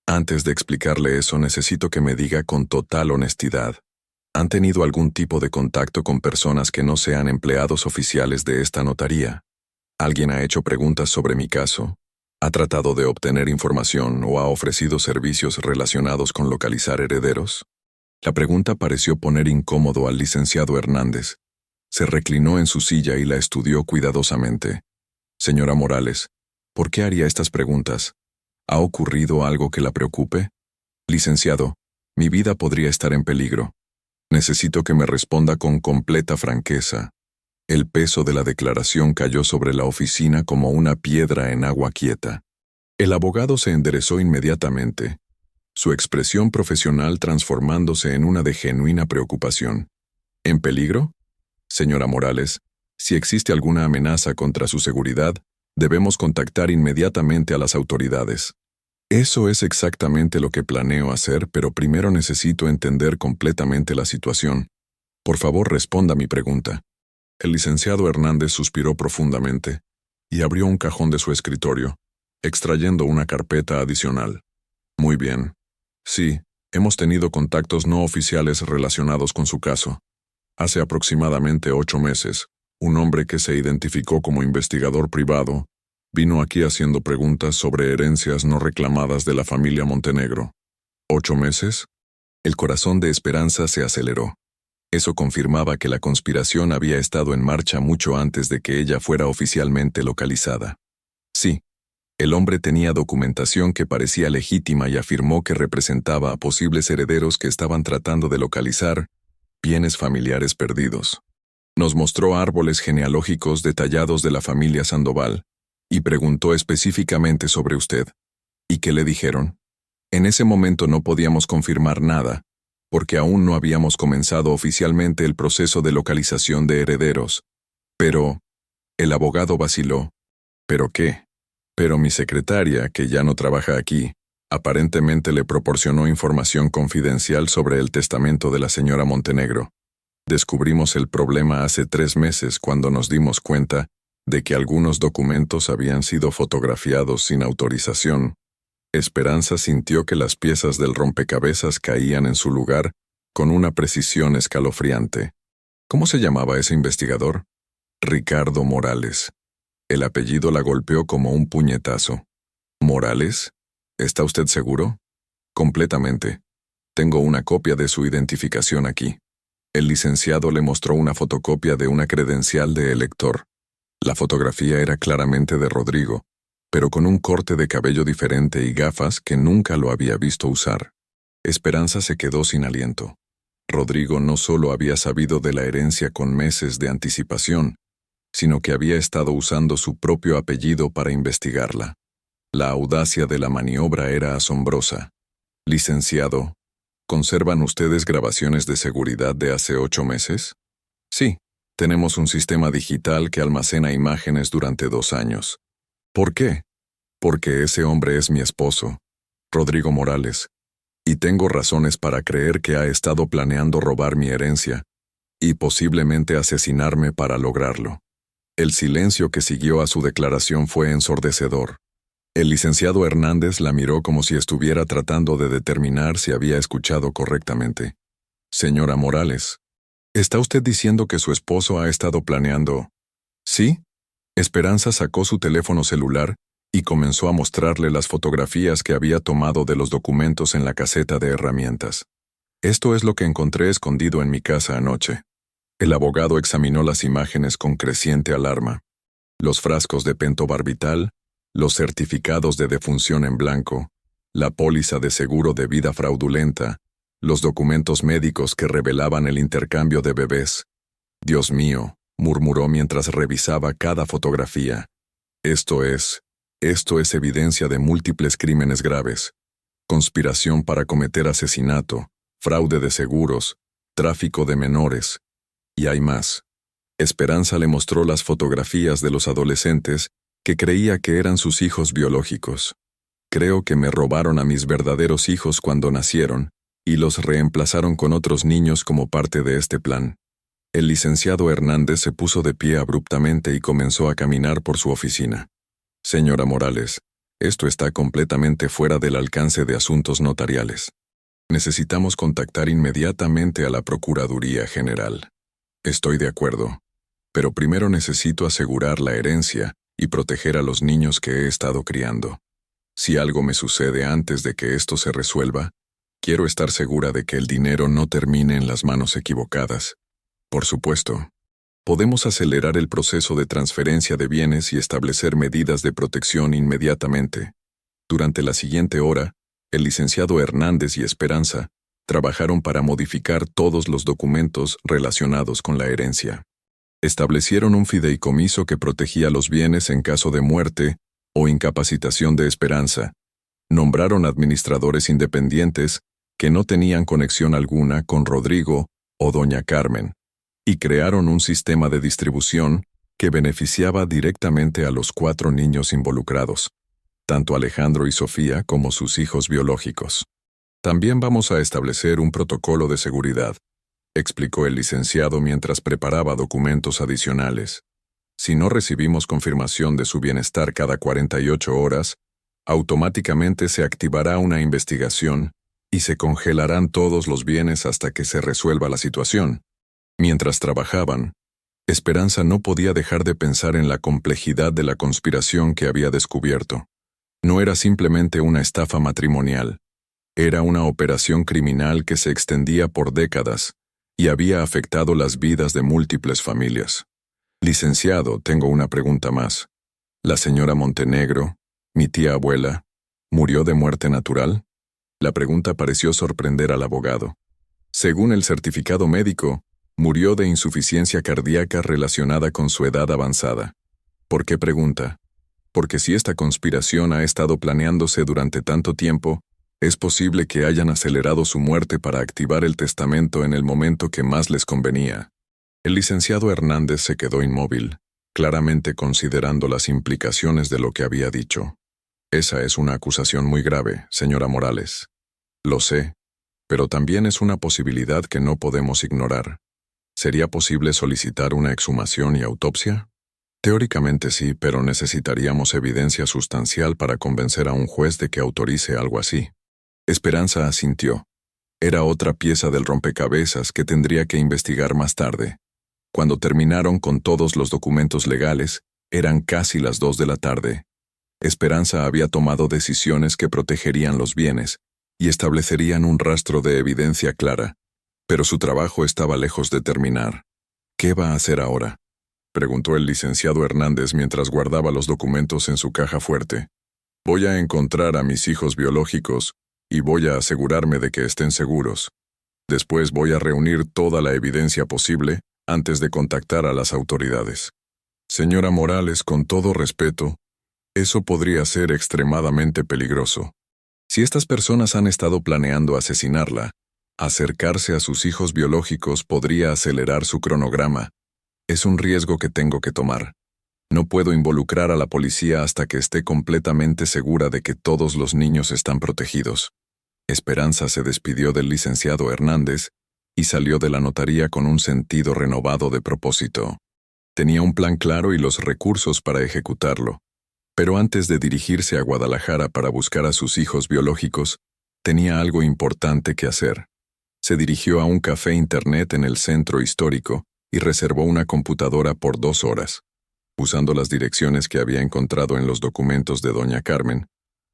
Antes de explicarle eso, necesito que me diga con total honestidad. ¿Han tenido algún tipo de contacto con personas que no sean empleados oficiales de esta notaría? ¿Alguien ha hecho preguntas sobre mi caso? ¿Ha tratado de obtener información o ha ofrecido servicios relacionados con localizar herederos? La pregunta pareció poner incómodo al licenciado Hernández. Se reclinó en su silla y la estudió cuidadosamente. Señora Morales, ¿por qué haría estas preguntas? ¿Ha ocurrido algo que la preocupe? Licenciado, mi vida podría estar en peligro. Necesito que me responda con completa franqueza. El peso de la declaración cayó sobre la oficina como una piedra en agua quieta. El abogado se enderezó inmediatamente, su expresión profesional transformándose en una de genuina preocupación. ¿En peligro? Señora Morales, si existe alguna amenaza contra su seguridad, debemos contactar inmediatamente a las autoridades. Eso es exactamente lo que planeo hacer, pero primero necesito entender completamente la situación. Por favor, responda a mi pregunta. El licenciado Hernández suspiró profundamente y abrió un cajón de su escritorio, extrayendo una carpeta adicional. Muy bien. Sí, hemos tenido contactos no oficiales relacionados con su caso. Hace aproximadamente 8 meses, un hombre que se identificó como investigador privado vino aquí haciendo preguntas sobre herencias no reclamadas de la familia Montenegro. ¿8 meses? El corazón de Esperanza se aceleró. Eso confirmaba que la conspiración había estado en marcha mucho antes de que ella fuera oficialmente localizada. Sí, el hombre tenía documentación que parecía legítima y afirmó que representaba a posibles herederos que estaban tratando de localizar bienes familiares perdidos. Nos mostró árboles genealógicos detallados de la familia Sandoval y preguntó específicamente sobre usted. ¿Y qué le dijeron? En ese momento no podíamos confirmar nada, porque aún no habíamos comenzado oficialmente el proceso de localización de herederos. Pero, el abogado vaciló. ¿Pero qué? Pero mi secretaria, que ya no trabaja aquí, aparentemente le proporcionó información confidencial sobre el testamento de la señora Montenegro. Descubrimos el problema hace 3 meses cuando nos dimos cuenta de que algunos documentos habían sido fotografiados sin autorización. Esperanza sintió que las piezas del rompecabezas caían en su lugar con una precisión escalofriante. ¿Cómo se llamaba ese investigador? Ricardo Morales. El apellido la golpeó como un puñetazo. ¿Morales? ¿Está usted seguro? Completamente. Tengo una copia de su identificación aquí. El licenciado le mostró una fotocopia de una credencial de elector. La fotografía era claramente de Rodrigo, pero con un corte de cabello diferente y gafas que nunca lo había visto usar. Esperanza se quedó sin aliento. Rodrigo no solo había sabido de la herencia con meses de anticipación, sino que había estado usando su propio apellido para investigarla. La audacia de la maniobra era asombrosa. Licenciado, ¿conservan ustedes grabaciones de seguridad de hace 8 meses? Sí, tenemos un sistema digital que almacena imágenes durante 2 años. ¿Por qué? Porque ese hombre es mi esposo, Rodrigo Morales, y tengo razones para creer que ha estado planeando robar mi herencia y posiblemente asesinarme para lograrlo. El silencio que siguió a su declaración fue ensordecedor. El licenciado Hernández la miró como si estuviera tratando de determinar si había escuchado correctamente. Señora Morales, ¿está usted diciendo que su esposo ha estado planeando? ¿Sí? Esperanza sacó su teléfono celular y comenzó a mostrarle las fotografías que había tomado de los documentos en la caseta de herramientas. Esto es lo que encontré escondido en mi casa anoche. El abogado examinó las imágenes con creciente alarma. Los frascos de pentobarbital, los certificados de defunción en blanco, la póliza de seguro de vida fraudulenta, los documentos médicos que revelaban el intercambio de bebés. Dios mío, murmuró mientras revisaba cada fotografía. Esto es evidencia de múltiples crímenes graves. Conspiración para cometer asesinato, fraude de seguros, tráfico de menores. Y hay más. Esperanza le mostró las fotografías de los adolescentes que creía que eran sus hijos biológicos. Creo que me robaron a mis verdaderos hijos cuando nacieron y los reemplazaron con otros niños como parte de este plan. El licenciado Hernández se puso de pie abruptamente y comenzó a caminar por su oficina. Señora Morales, esto está completamente fuera del alcance de asuntos notariales. Necesitamos contactar inmediatamente a la Procuraduría General. Estoy de acuerdo, pero primero necesito asegurar la herencia y proteger a los niños que he estado criando. Si algo me sucede antes de que esto se resuelva, quiero estar segura de que el dinero no termine en las manos equivocadas. Por supuesto, podemos acelerar el proceso de transferencia de bienes y establecer medidas de protección inmediatamente. Durante la siguiente hora, el licenciado Hernández y Esperanza trabajaron para modificar todos los documentos relacionados con la herencia. Establecieron un fideicomiso que protegía los bienes en caso de muerte o incapacitación de Esperanza. Nombraron administradores independientes que no tenían conexión alguna con Rodrigo o doña Carmen, y crearon un sistema de distribución que beneficiaba directamente a los 4 niños involucrados, tanto Alejandro y Sofía como sus hijos biológicos. También vamos a establecer un protocolo de seguridad, explicó el licenciado mientras preparaba documentos adicionales. Si no recibimos confirmación de su bienestar cada 48 horas, automáticamente se activará una investigación y se congelarán todos los bienes hasta que se resuelva la situación. Mientras trabajaban, Esperanza no podía dejar de pensar en la complejidad de la conspiración que había descubierto. No era simplemente una estafa matrimonial. Era una operación criminal que se extendía por décadas y había afectado las vidas de múltiples familias. Licenciado, tengo una pregunta más. ¿La señora Montenegro, mi tía abuela, murió de muerte natural? La pregunta pareció sorprender al abogado. Según el certificado médico, murió de insuficiencia cardíaca relacionada con su edad avanzada. ¿Por qué pregunta? Porque si esta conspiración ha estado planeándose durante tanto tiempo, es posible que hayan acelerado su muerte para activar el testamento en el momento que más les convenía. El licenciado Hernández se quedó inmóvil, claramente considerando las implicaciones de lo que había dicho. Esa es una acusación muy grave, señora Morales. Lo sé, pero también es una posibilidad que no podemos ignorar. ¿Sería posible solicitar una exhumación y autopsia? Teóricamente sí, pero necesitaríamos evidencia sustancial para convencer a un juez de que autorice algo así. Esperanza asintió. Era otra pieza del rompecabezas que tendría que investigar más tarde. Cuando terminaron con todos los documentos legales, eran casi las 2 de la tarde. Esperanza había tomado decisiones que protegerían los bienes y establecerían un rastro de evidencia clara, pero su trabajo estaba lejos de terminar. ¿Qué va a hacer ahora?, preguntó el licenciado Hernández mientras guardaba los documentos en su caja fuerte. Voy a encontrar a mis hijos biológicos y voy a asegurarme de que estén seguros. Después voy a reunir toda la evidencia posible antes de contactar a las autoridades. Señora Morales, con todo respeto, eso podría ser extremadamente peligroso. Si estas personas han estado planeando asesinarla, acercarse a sus hijos biológicos podría acelerar su cronograma. Es un riesgo que tengo que tomar. No puedo involucrar a la policía hasta que esté completamente segura de que todos los niños están protegidos. Esperanza se despidió del licenciado Hernández y salió de la notaría con un sentido renovado de propósito. Tenía un plan claro y los recursos para ejecutarlo. Pero antes de dirigirse a Guadalajara para buscar a sus hijos biológicos, tenía algo importante que hacer. Se dirigió a un café internet en el centro histórico y reservó una computadora por 2 horas. Usando las direcciones que había encontrado en los documentos de doña Carmen,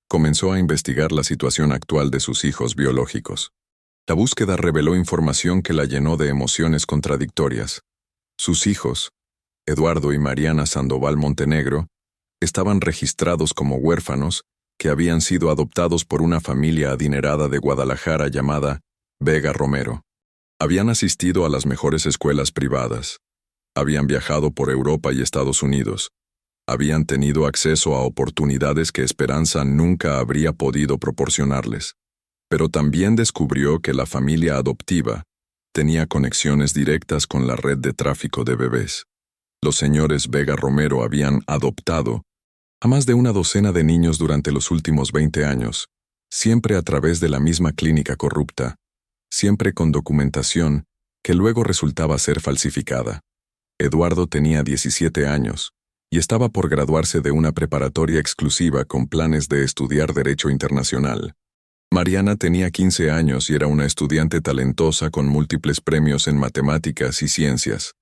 comenzó a investigar la situación actual de sus hijos biológicos. La búsqueda reveló información que la llenó de emociones contradictorias. Sus hijos, Eduardo y Mariana Sandoval Montenegro, estaban registrados como huérfanos que habían sido adoptados por una familia adinerada de Guadalajara llamada Vega Romero. Habían asistido a las mejores escuelas privadas. Habían viajado por Europa y Estados Unidos. Habían tenido acceso a oportunidades que Esperanza nunca habría podido proporcionarles. Pero también descubrió que la familia adoptiva tenía conexiones directas con la red de tráfico de bebés. Los señores Vega Romero habían adoptado a más de una docena de niños durante los últimos 20 años, siempre a través de la misma clínica corrupta, siempre con documentación que luego resultaba ser falsificada. Eduardo tenía 17 años y estaba por graduarse de una preparatoria exclusiva con planes de estudiar Derecho Internacional. Mariana tenía 15 años y era una estudiante talentosa con múltiples premios en matemáticas y ciencias.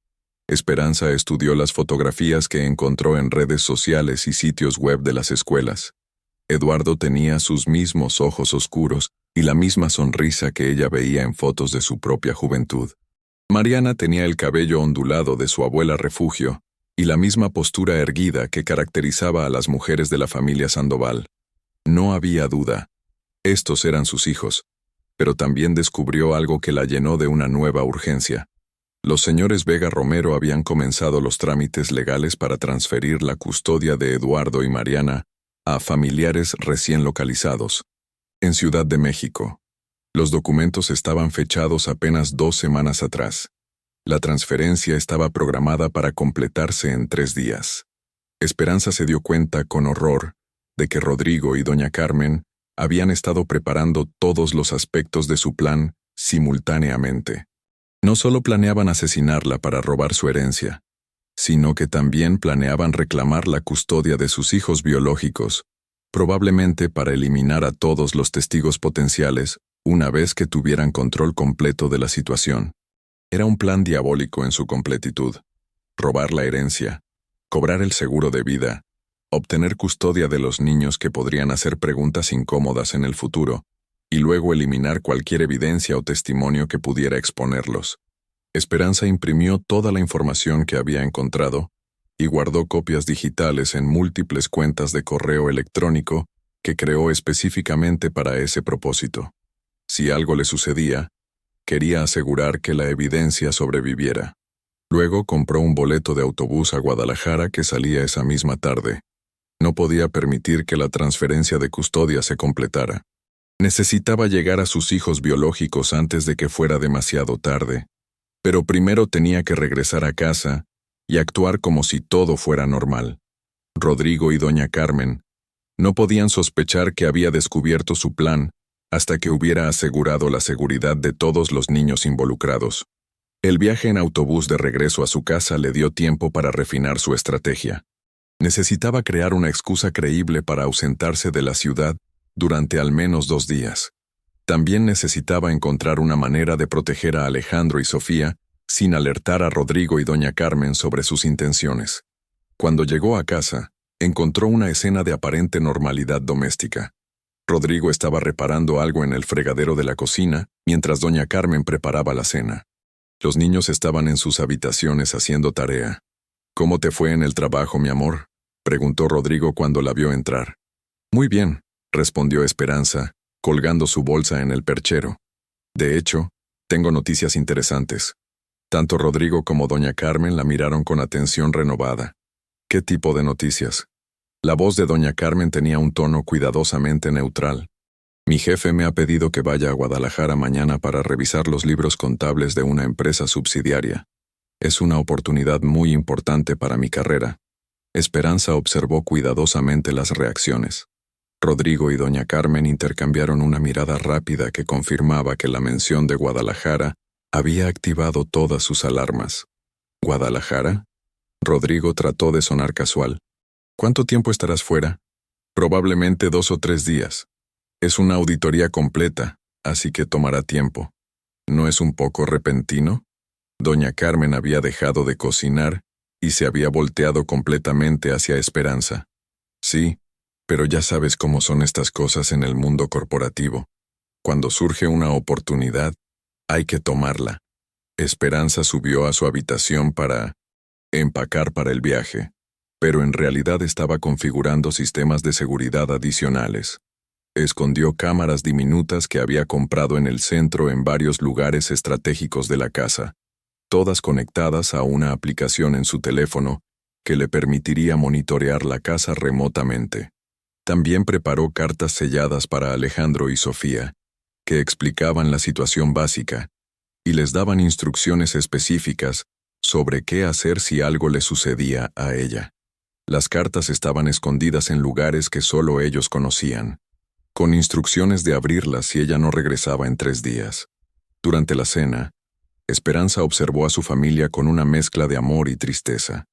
Esperanza estudió las fotografías que encontró en redes sociales y sitios web de las escuelas. Eduardo tenía sus mismos ojos oscuros y la misma sonrisa que ella veía en fotos de su propia juventud. Mariana tenía el cabello ondulado de su abuela Refugio y la misma postura erguida que caracterizaba a las mujeres de la familia Sandoval. No había duda. Estos eran sus hijos, pero también descubrió algo que la llenó de una nueva urgencia. Los señores Vega Romero habían comenzado los trámites legales para transferir la custodia de Eduardo y Mariana a familiares recién localizados, en Ciudad de México. Los documentos estaban fechados apenas 2 semanas atrás. La transferencia estaba programada para completarse en 3 días. Esperanza se dio cuenta con horror de que Rodrigo y doña Carmen habían estado preparando todos los aspectos de su plan simultáneamente. No solo planeaban asesinarla para robar su herencia, sino que también planeaban reclamar la custodia de sus hijos biológicos, probablemente para eliminar a todos los testigos potenciales una vez que tuvieran control completo de la situación. Era un plan diabólico en su completitud. Robar la herencia, cobrar el seguro de vida, obtener custodia de los niños que podrían hacer preguntas incómodas en el futuro, y luego eliminar cualquier evidencia o testimonio que pudiera exponerlos. Esperanza imprimió toda la información que había encontrado y guardó copias digitales en múltiples cuentas de correo electrónico que creó específicamente para ese propósito. Si algo le sucedía, quería asegurar que la evidencia sobreviviera. Luego compró un boleto de autobús a Guadalajara que salía esa misma tarde. No podía permitir que la transferencia de custodia se completara. Necesitaba llegar a sus hijos biológicos antes de que fuera demasiado tarde, pero primero tenía que regresar a casa y actuar como si todo fuera normal. Rodrigo y doña Carmen no podían sospechar que había descubierto su plan hasta que hubiera asegurado la seguridad de todos los niños involucrados. El viaje en autobús de regreso a su casa le dio tiempo para refinar su estrategia. Necesitaba crear una excusa creíble para ausentarse de la ciudad durante al menos 2 días. También necesitaba encontrar una manera de proteger a Alejandro y Sofía sin alertar a Rodrigo y doña Carmen sobre sus intenciones. Cuando llegó a casa, encontró una escena de aparente normalidad doméstica. Rodrigo estaba reparando algo en el fregadero de la cocina mientras doña Carmen preparaba la cena. Los niños estaban en sus habitaciones haciendo tarea. «¿Cómo te fue en el trabajo, mi amor?», preguntó Rodrigo cuando la vio entrar. «Muy bien», respondió Esperanza, colgando su bolsa en el perchero. «De hecho, tengo noticias interesantes». Tanto Rodrigo como doña Carmen la miraron con atención renovada. ¿Qué tipo de noticias? La voz de doña Carmen tenía un tono cuidadosamente neutral. Mi jefe me ha pedido que vaya a Guadalajara mañana para revisar los libros contables de una empresa subsidiaria. Es una oportunidad muy importante para mi carrera. Esperanza observó cuidadosamente las reacciones. Rodrigo y doña Carmen intercambiaron una mirada rápida que confirmaba que la mención de Guadalajara había activado todas sus alarmas. ¿Guadalajara? Rodrigo trató de sonar casual. ¿Cuánto tiempo estarás fuera? Probablemente 2 o 3 días. Es una auditoría completa, así que tomará tiempo. ¿No es un poco repentino? Doña Carmen había dejado de cocinar y se había volteado completamente hacia Esperanza. Sí, pero ya sabes cómo son estas cosas en el mundo corporativo. Cuando surge una oportunidad, hay que tomarla. Esperanza subió a su habitación para empacar para el viaje, pero en realidad estaba configurando sistemas de seguridad adicionales. Escondió cámaras diminutas que había comprado en el centro en varios lugares estratégicos de la casa, todas conectadas a una aplicación en su teléfono que le permitiría monitorear la casa remotamente. También preparó cartas selladas para Alejandro y Sofía, que explicaban la situación básica y les daban instrucciones específicas sobre qué hacer si algo le sucedía a ella. Las cartas estaban escondidas en lugares que solo ellos conocían, con instrucciones de abrirlas si ella no regresaba en 3 días. Durante la cena, Esperanza observó a su familia con una mezcla de amor y tristeza.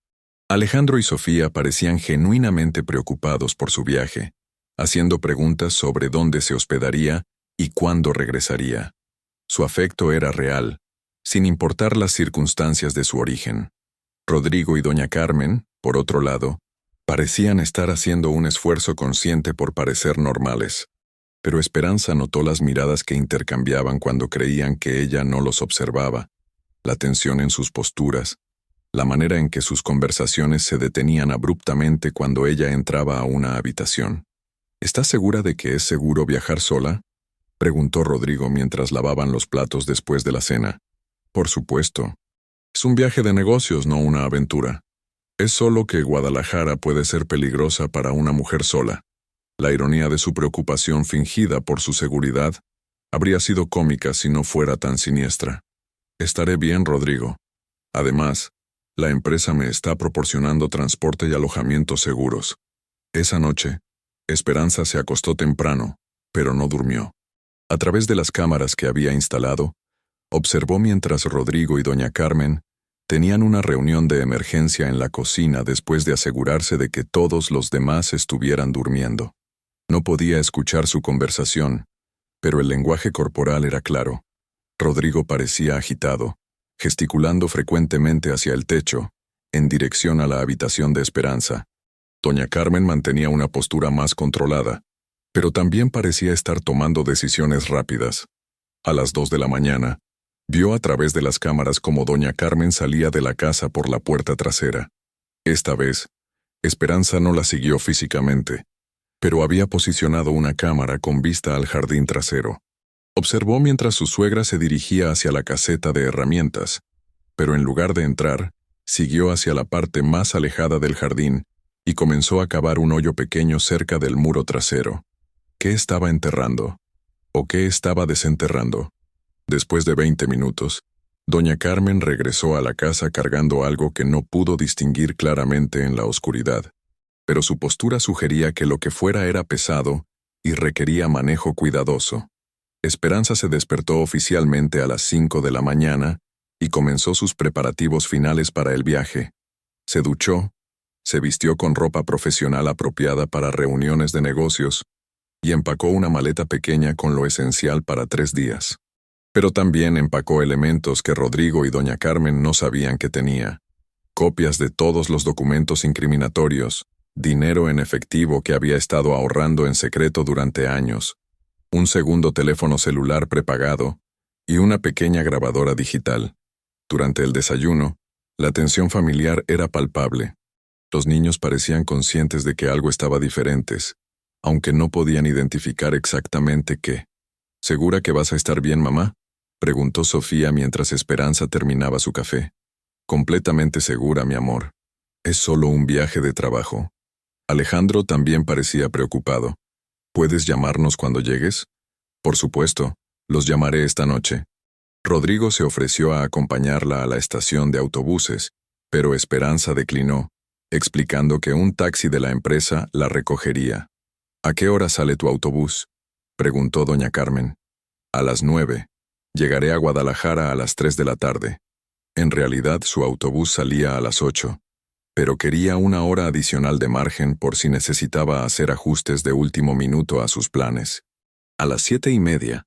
Alejandro y Sofía parecían genuinamente preocupados por su viaje, haciendo preguntas sobre dónde se hospedaría y cuándo regresaría. Su afecto era real, sin importar las circunstancias de su origen. Rodrigo y doña Carmen, por otro lado, parecían estar haciendo un esfuerzo consciente por parecer normales, pero Esperanza notó las miradas que intercambiaban cuando creían que ella no los observaba, la tensión en sus posturas, la manera en que sus conversaciones se detenían abruptamente cuando ella entraba a una habitación. ¿Estás segura de que es seguro viajar sola?, preguntó Rodrigo mientras lavaban los platos después de la cena. Por supuesto. Es un viaje de negocios, no una aventura. Es solo que Guadalajara puede ser peligrosa para una mujer sola. La ironía de su preocupación fingida por su seguridad habría sido cómica si no fuera tan siniestra. Estaré bien, Rodrigo. Además, la empresa me está proporcionando transporte y alojamiento seguros. Esa noche, Esperanza se acostó temprano, pero no durmió. A través de las cámaras que había instalado, observó mientras Rodrigo y doña Carmen tenían una reunión de emergencia en la cocina después de asegurarse de que todos los demás estuvieran durmiendo. No podía escuchar su conversación, pero el lenguaje corporal era claro. Rodrigo parecía agitado, gesticulando frecuentemente hacia el techo, en dirección a la habitación de Esperanza. Doña Carmen mantenía una postura más controlada, pero también parecía estar tomando decisiones rápidas. A las 2 de la mañana, vio a través de las cámaras cómo doña Carmen salía de la casa por la puerta trasera. Esta vez, Esperanza no la siguió físicamente, pero había posicionado una cámara con vista al jardín trasero. Observó mientras su suegra se dirigía hacia la caseta de herramientas, pero en lugar de entrar, siguió hacia la parte más alejada del jardín y comenzó a cavar un hoyo pequeño cerca del muro trasero. ¿Qué estaba enterrando? ¿O qué estaba desenterrando? Después de 20 minutos, doña Carmen regresó a la casa cargando algo que no pudo distinguir claramente en la oscuridad, pero su postura sugería que lo que fuera era pesado y requería manejo cuidadoso. Esperanza se despertó oficialmente a las 5 de la mañana y comenzó sus preparativos finales para el viaje. Se duchó, se vistió con ropa profesional apropiada para reuniones de negocios y empacó una maleta pequeña con lo esencial para 3 días. Pero también empacó elementos que Rodrigo y doña Carmen no sabían que tenía: copias de todos los documentos incriminatorios, dinero en efectivo que había estado ahorrando en secreto durante años, un segundo teléfono celular prepagado y una pequeña grabadora digital. Durante el desayuno, la tensión familiar era palpable. Los niños parecían conscientes de que algo estaba diferente, aunque no podían identificar exactamente qué. ¿Segura que vas a estar bien, mamá?, preguntó Sofía mientras Esperanza terminaba su café. Completamente segura, mi amor. Es solo un viaje de trabajo. Alejandro también parecía preocupado. ¿Puedes llamarnos cuando llegues? Por supuesto, los llamaré esta noche. Rodrigo se ofreció a acompañarla a la estación de autobuses, pero Esperanza declinó, explicando que un taxi de la empresa la recogería. ¿A qué hora sale tu autobús?, preguntó doña Carmen. A las 9. Llegaré a Guadalajara a las 3 de la tarde. En realidad su autobús salía a las 8, pero quería una hora adicional de margen por si necesitaba hacer ajustes de último minuto a sus planes. A las 7:30,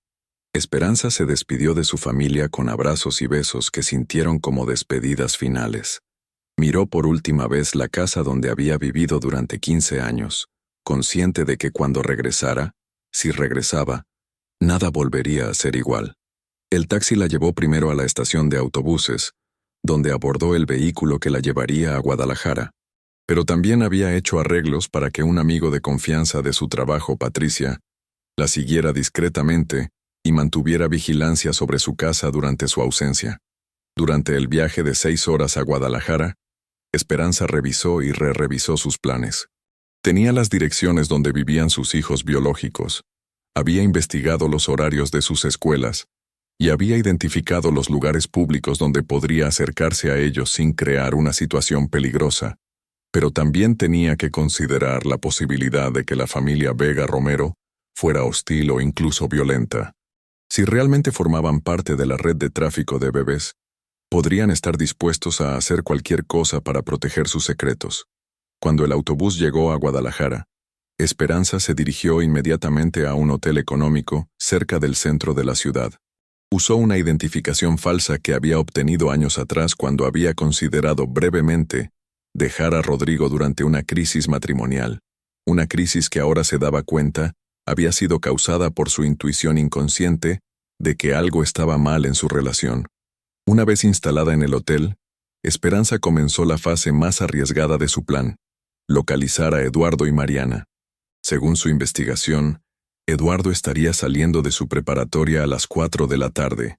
Esperanza se despidió de su familia con abrazos y besos que sintieron como despedidas finales. Miró por última vez la casa donde había vivido durante 15 años, consciente de que cuando regresara, si regresaba, nada volvería a ser igual. El taxi la llevó primero a la estación de autobuses, donde abordó el vehículo que la llevaría a Guadalajara. Pero también había hecho arreglos para que un amigo de confianza de su trabajo, Patricia, la siguiera discretamente y mantuviera vigilancia sobre su casa durante su ausencia. Durante el viaje de 6 horas a Guadalajara, Esperanza revisó y revisó sus planes. Tenía las direcciones donde vivían sus hijos biológicos, había investigado los horarios de sus escuelas y había identificado los lugares públicos donde podría acercarse a ellos sin crear una situación peligrosa. Pero también tenía que considerar la posibilidad de que la familia Vega Romero fuera hostil o incluso violenta. Si realmente formaban parte de la red de tráfico de bebés, podrían estar dispuestos a hacer cualquier cosa para proteger sus secretos. Cuando el autobús llegó a Guadalajara, Esperanza se dirigió inmediatamente a un hotel económico cerca del centro de la ciudad. Usó una identificación falsa que había obtenido años atrás cuando había considerado brevemente dejar a Rodrigo durante una crisis matrimonial, una crisis que ahora se daba cuenta había sido causada por su intuición inconsciente de que algo estaba mal en su relación. Una vez instalada en el hotel, Esperanza comenzó la fase más arriesgada de su plan: localizar a Eduardo y Mariana. Según su investigación, Eduardo estaría saliendo de su preparatoria a las 4 de la tarde.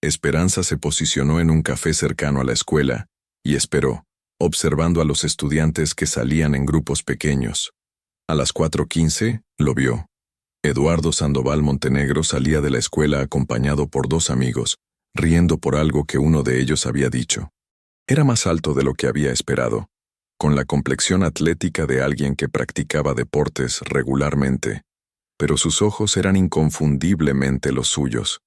Esperanza se posicionó en un café cercano a la escuela y esperó, observando a los estudiantes que salían en grupos pequeños. A las 4:15, lo vio. Eduardo Sandoval Montenegro salía de la escuela acompañado por 2 amigos, riendo por algo que uno de ellos había dicho. Era más alto de lo que había esperado, con la complexión atlética de alguien que practicaba deportes regularmente, pero sus ojos eran inconfundiblemente los suyos.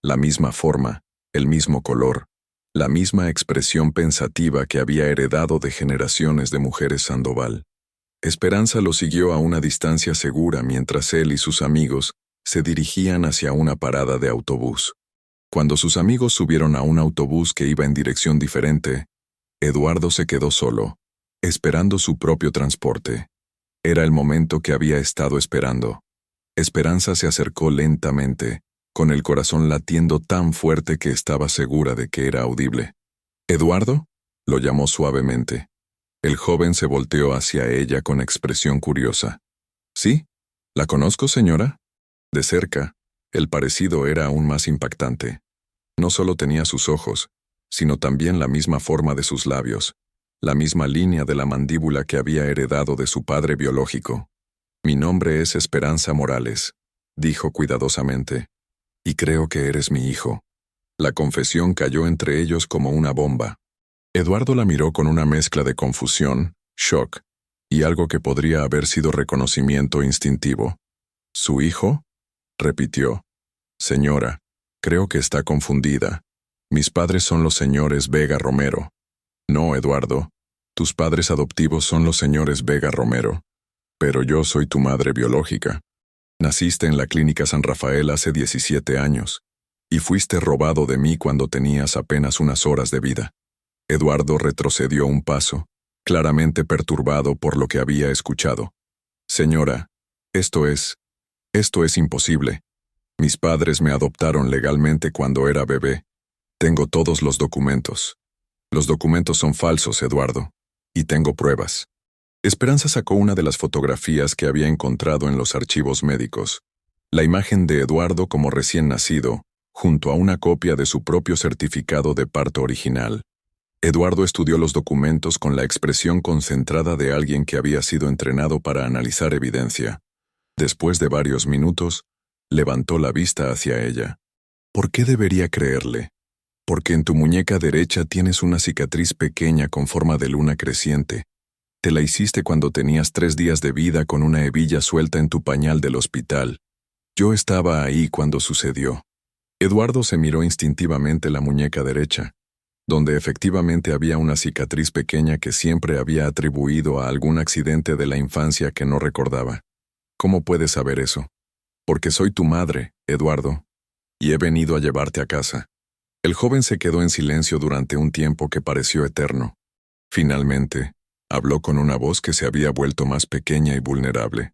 La misma forma, el mismo color, la misma expresión pensativa que había heredado de generaciones de mujeres Sandoval. Esperanza lo siguió a una distancia segura mientras él y sus amigos se dirigían hacia una parada de autobús. Cuando sus amigos subieron a un autobús que iba en dirección diferente, Eduardo se quedó solo, esperando su propio transporte. Era el momento que había estado esperando. Esperanza se acercó lentamente, con el corazón latiendo tan fuerte que estaba segura de que era audible. «¿Eduardo?», lo llamó suavemente. El joven se volteó hacia ella con expresión curiosa. «¿Sí? ¿La conozco, señora?». De cerca, el parecido era aún más impactante. No solo tenía sus ojos, sino también la misma forma de sus labios, la misma línea de la mandíbula que había heredado de su padre biológico. «Mi nombre es Esperanza Morales», dijo cuidadosamente, «y creo que eres mi hijo». La confesión cayó entre ellos como una bomba. Eduardo la miró con una mezcla de confusión, shock y algo que podría haber sido reconocimiento instintivo. «¿Su hijo?», repitió. «Señora, creo que está confundida. Mis padres son los señores Vega Romero». «No, Eduardo, tus padres adoptivos son los señores Vega Romero. Pero yo soy tu madre biológica. Naciste en la Clínica San Rafael hace 17 años, y fuiste robado de mí cuando tenías apenas unas horas de vida». Eduardo retrocedió un paso, claramente perturbado por lo que había escuchado. «Señora, esto es imposible. Mis padres me adoptaron legalmente cuando era bebé. Tengo todos los documentos. Los documentos son falsos, Eduardo, y tengo pruebas». Esperanza sacó una de las fotografías que había encontrado en los archivos médicos, la imagen de Eduardo como recién nacido, junto a una copia de su propio certificado de parto original. Eduardo estudió los documentos con la expresión concentrada de alguien que había sido entrenado para analizar evidencia. Después de varios minutos, levantó la vista hacia ella. «¿Por qué debería creerle? Porque en tu muñeca derecha tienes una cicatriz pequeña con forma de luna creciente, Te la hiciste cuando tenías 3 días de vida con una hebilla suelta en tu pañal del hospital. Yo estaba ahí cuando sucedió. Eduardo se miró instintivamente la muñeca derecha, donde efectivamente había una cicatriz pequeña que siempre había atribuido a algún accidente de la infancia que no recordaba. ¿Cómo puedes saber eso? Porque soy tu madre, Eduardo, y he venido a llevarte a casa. El joven se quedó en silencio durante un tiempo que pareció eterno. Finalmente, habló con una voz que se había vuelto más pequeña y vulnerable.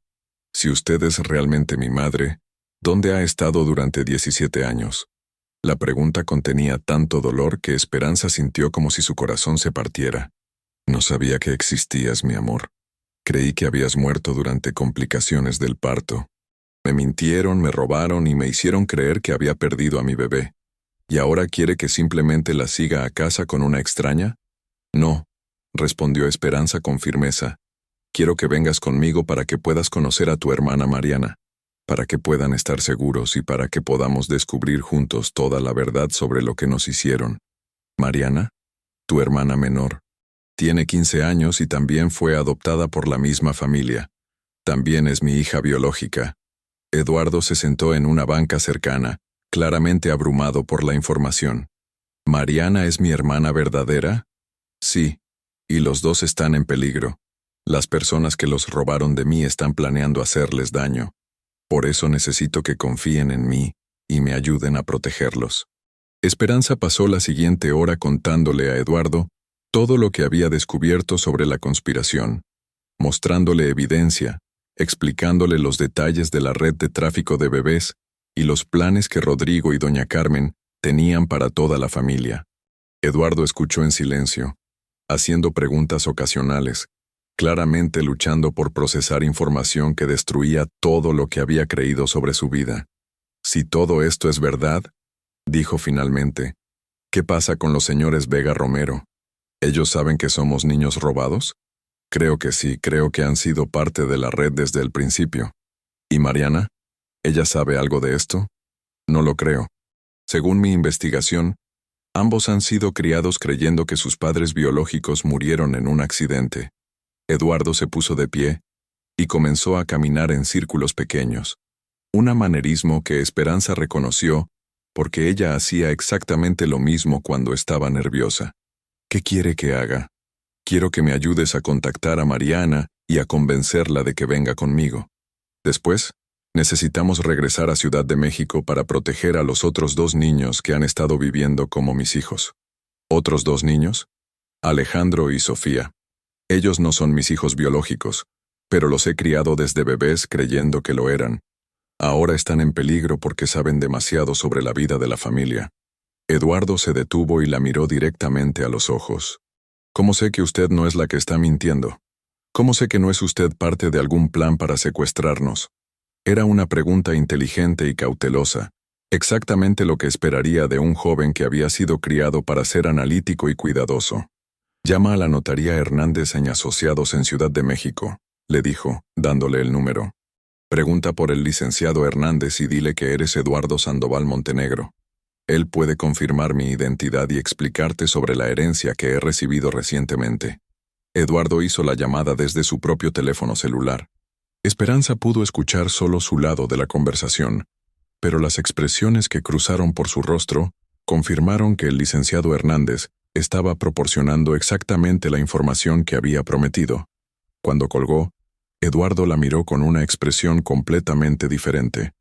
Si usted es realmente mi madre, ¿dónde ha estado durante 17 años? La pregunta contenía tanto dolor que Esperanza sintió como si su corazón se partiera. No sabía que existías, mi amor. Creí que habías muerto durante complicaciones del parto. Me mintieron, me robaron y me hicieron creer que había perdido a mi bebé. ¿Y ahora quiere que simplemente la siga a casa con una extraña? No, respondió Esperanza con firmeza. Quiero que vengas conmigo para que puedas conocer a tu hermana Mariana, para que puedan estar seguros y para que podamos descubrir juntos toda la verdad sobre lo que nos hicieron. Mariana, tu hermana menor, tiene 15 años y también fue adoptada por la misma familia. También es mi hija biológica. Eduardo se sentó en una banca cercana, claramente abrumado por la información. ¿Mariana es mi hermana verdadera? Sí, y los dos están en peligro. Las personas que los robaron de mí están planeando hacerles daño. Por eso necesito que confíen en mí y me ayuden a protegerlos. Esperanza pasó la siguiente hora contándole a Eduardo todo lo que había descubierto sobre la conspiración, mostrándole evidencia, explicándole los detalles de la red de tráfico de bebés y los planes que Rodrigo y doña Carmen tenían para toda la familia. Eduardo escuchó en silencio, haciendo preguntas ocasionales, claramente luchando por procesar información que destruía todo lo que había creído sobre su vida. Si todo esto es verdad, dijo finalmente, ¿qué pasa con los señores Vega Romero? ¿Ellos saben que somos niños robados? Creo que sí, creo que han sido parte de la red desde el principio. ¿Y Mariana? ¿Ella sabe algo de esto? No lo creo. Según mi investigación, ambos han sido criados creyendo que sus padres biológicos murieron en un accidente. Eduardo se puso de pie y comenzó a caminar en círculos pequeños, un manerismo que Esperanza reconoció porque ella hacía exactamente lo mismo cuando estaba nerviosa. ¿Qué quiere que haga? Quiero que me ayudes a contactar a Mariana y a convencerla de que venga conmigo. Después, necesitamos regresar a Ciudad de México para proteger a los otros 2 niños que han estado viviendo como mis hijos. ¿Otros 2 niños? Alejandro y Sofía. Ellos no son mis hijos biológicos, pero los he criado desde bebés creyendo que lo eran. Ahora están en peligro porque saben demasiado sobre la vida de la familia. Eduardo se detuvo y la miró directamente a los ojos. ¿Cómo sé que usted no es la que está mintiendo? ¿Cómo sé que no es usted parte de algún plan para secuestrarnos? Era una pregunta inteligente y cautelosa, exactamente lo que esperaría de un joven que había sido criado para ser analítico y cuidadoso. Llama a la notaría Hernández & Asociados en Ciudad de México, le dijo, dándole el número. Pregunta por el licenciado Hernández y dile que eres Eduardo Sandoval Montenegro. Él puede confirmar mi identidad y explicarte sobre la herencia que he recibido recientemente. Eduardo hizo la llamada desde su propio teléfono celular. Esperanza pudo escuchar solo su lado de la conversación, pero las expresiones que cruzaron por su rostro confirmaron que el licenciado Hernández estaba proporcionando exactamente la información que había prometido. Cuando colgó, Eduardo la miró con una expresión completamente diferente.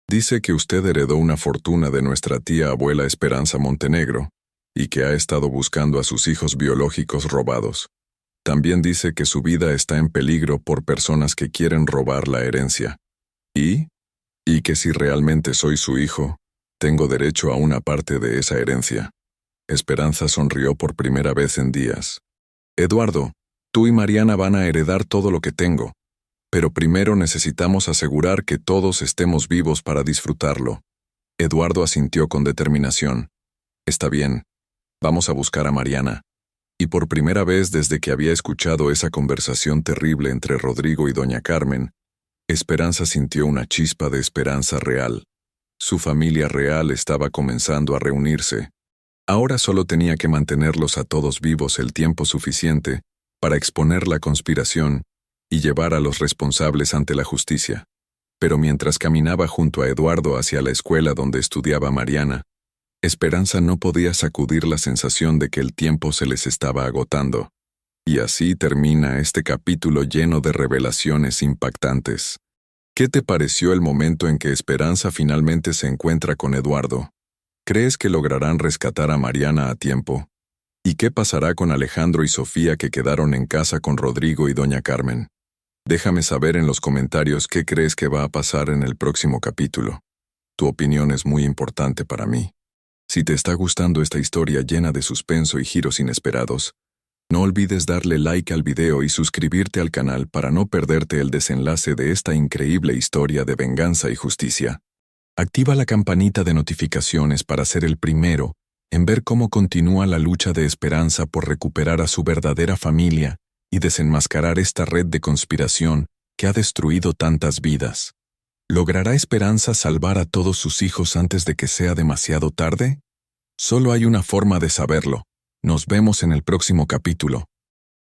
Dice que usted heredó una fortuna de nuestra tía abuela Esperanza Montenegro y que ha estado buscando a sus hijos biológicos robados. También dice que su vida está en peligro por personas que quieren robar la herencia. Y que si realmente soy su hijo, tengo derecho a una parte de esa herencia. Esperanza sonrió por primera vez en días. Eduardo, tú y Mariana van a heredar todo lo que tengo, pero primero necesitamos asegurar que todos estemos vivos para disfrutarlo. Eduardo asintió con determinación. Está bien, vamos a buscar a Mariana. Y por primera vez desde que había escuchado esa conversación terrible entre Rodrigo y doña Carmen, Esperanza sintió una chispa de esperanza real. Su familia real estaba comenzando a reunirse. Ahora solo tenía que mantenerlos a todos vivos el tiempo suficiente para exponer la conspiración y llevar a los responsables ante la justicia. Pero mientras caminaba junto a Eduardo hacia la escuela donde estudiaba Mariana, Esperanza no podía sacudir la sensación de que el tiempo se les estaba agotando. Y así termina este capítulo lleno de revelaciones impactantes. ¿Qué te pareció el momento en que Esperanza finalmente se encuentra con Eduardo? ¿Crees que lograrán rescatar a Mariana a tiempo? ¿Y qué pasará con Alejandro y Sofía que quedaron en casa con Rodrigo y doña Carmen? Déjame saber en los comentarios qué crees que va a pasar en el próximo capítulo. Tu opinión es muy importante para mí. Si te está gustando esta historia llena de suspenso y giros inesperados, no olvides darle like al video y suscribirte al canal para no perderte el desenlace de esta increíble historia de venganza y justicia. Activa la campanita de notificaciones para ser el primero en ver cómo continúa la lucha de Esperanza por recuperar a su verdadera familia y desenmascarar esta red de conspiración que ha destruido tantas vidas. ¿Logrará Esperanza salvar a todos sus hijos antes de que sea demasiado tarde? Solo hay una forma de saberlo. Nos vemos en el próximo capítulo.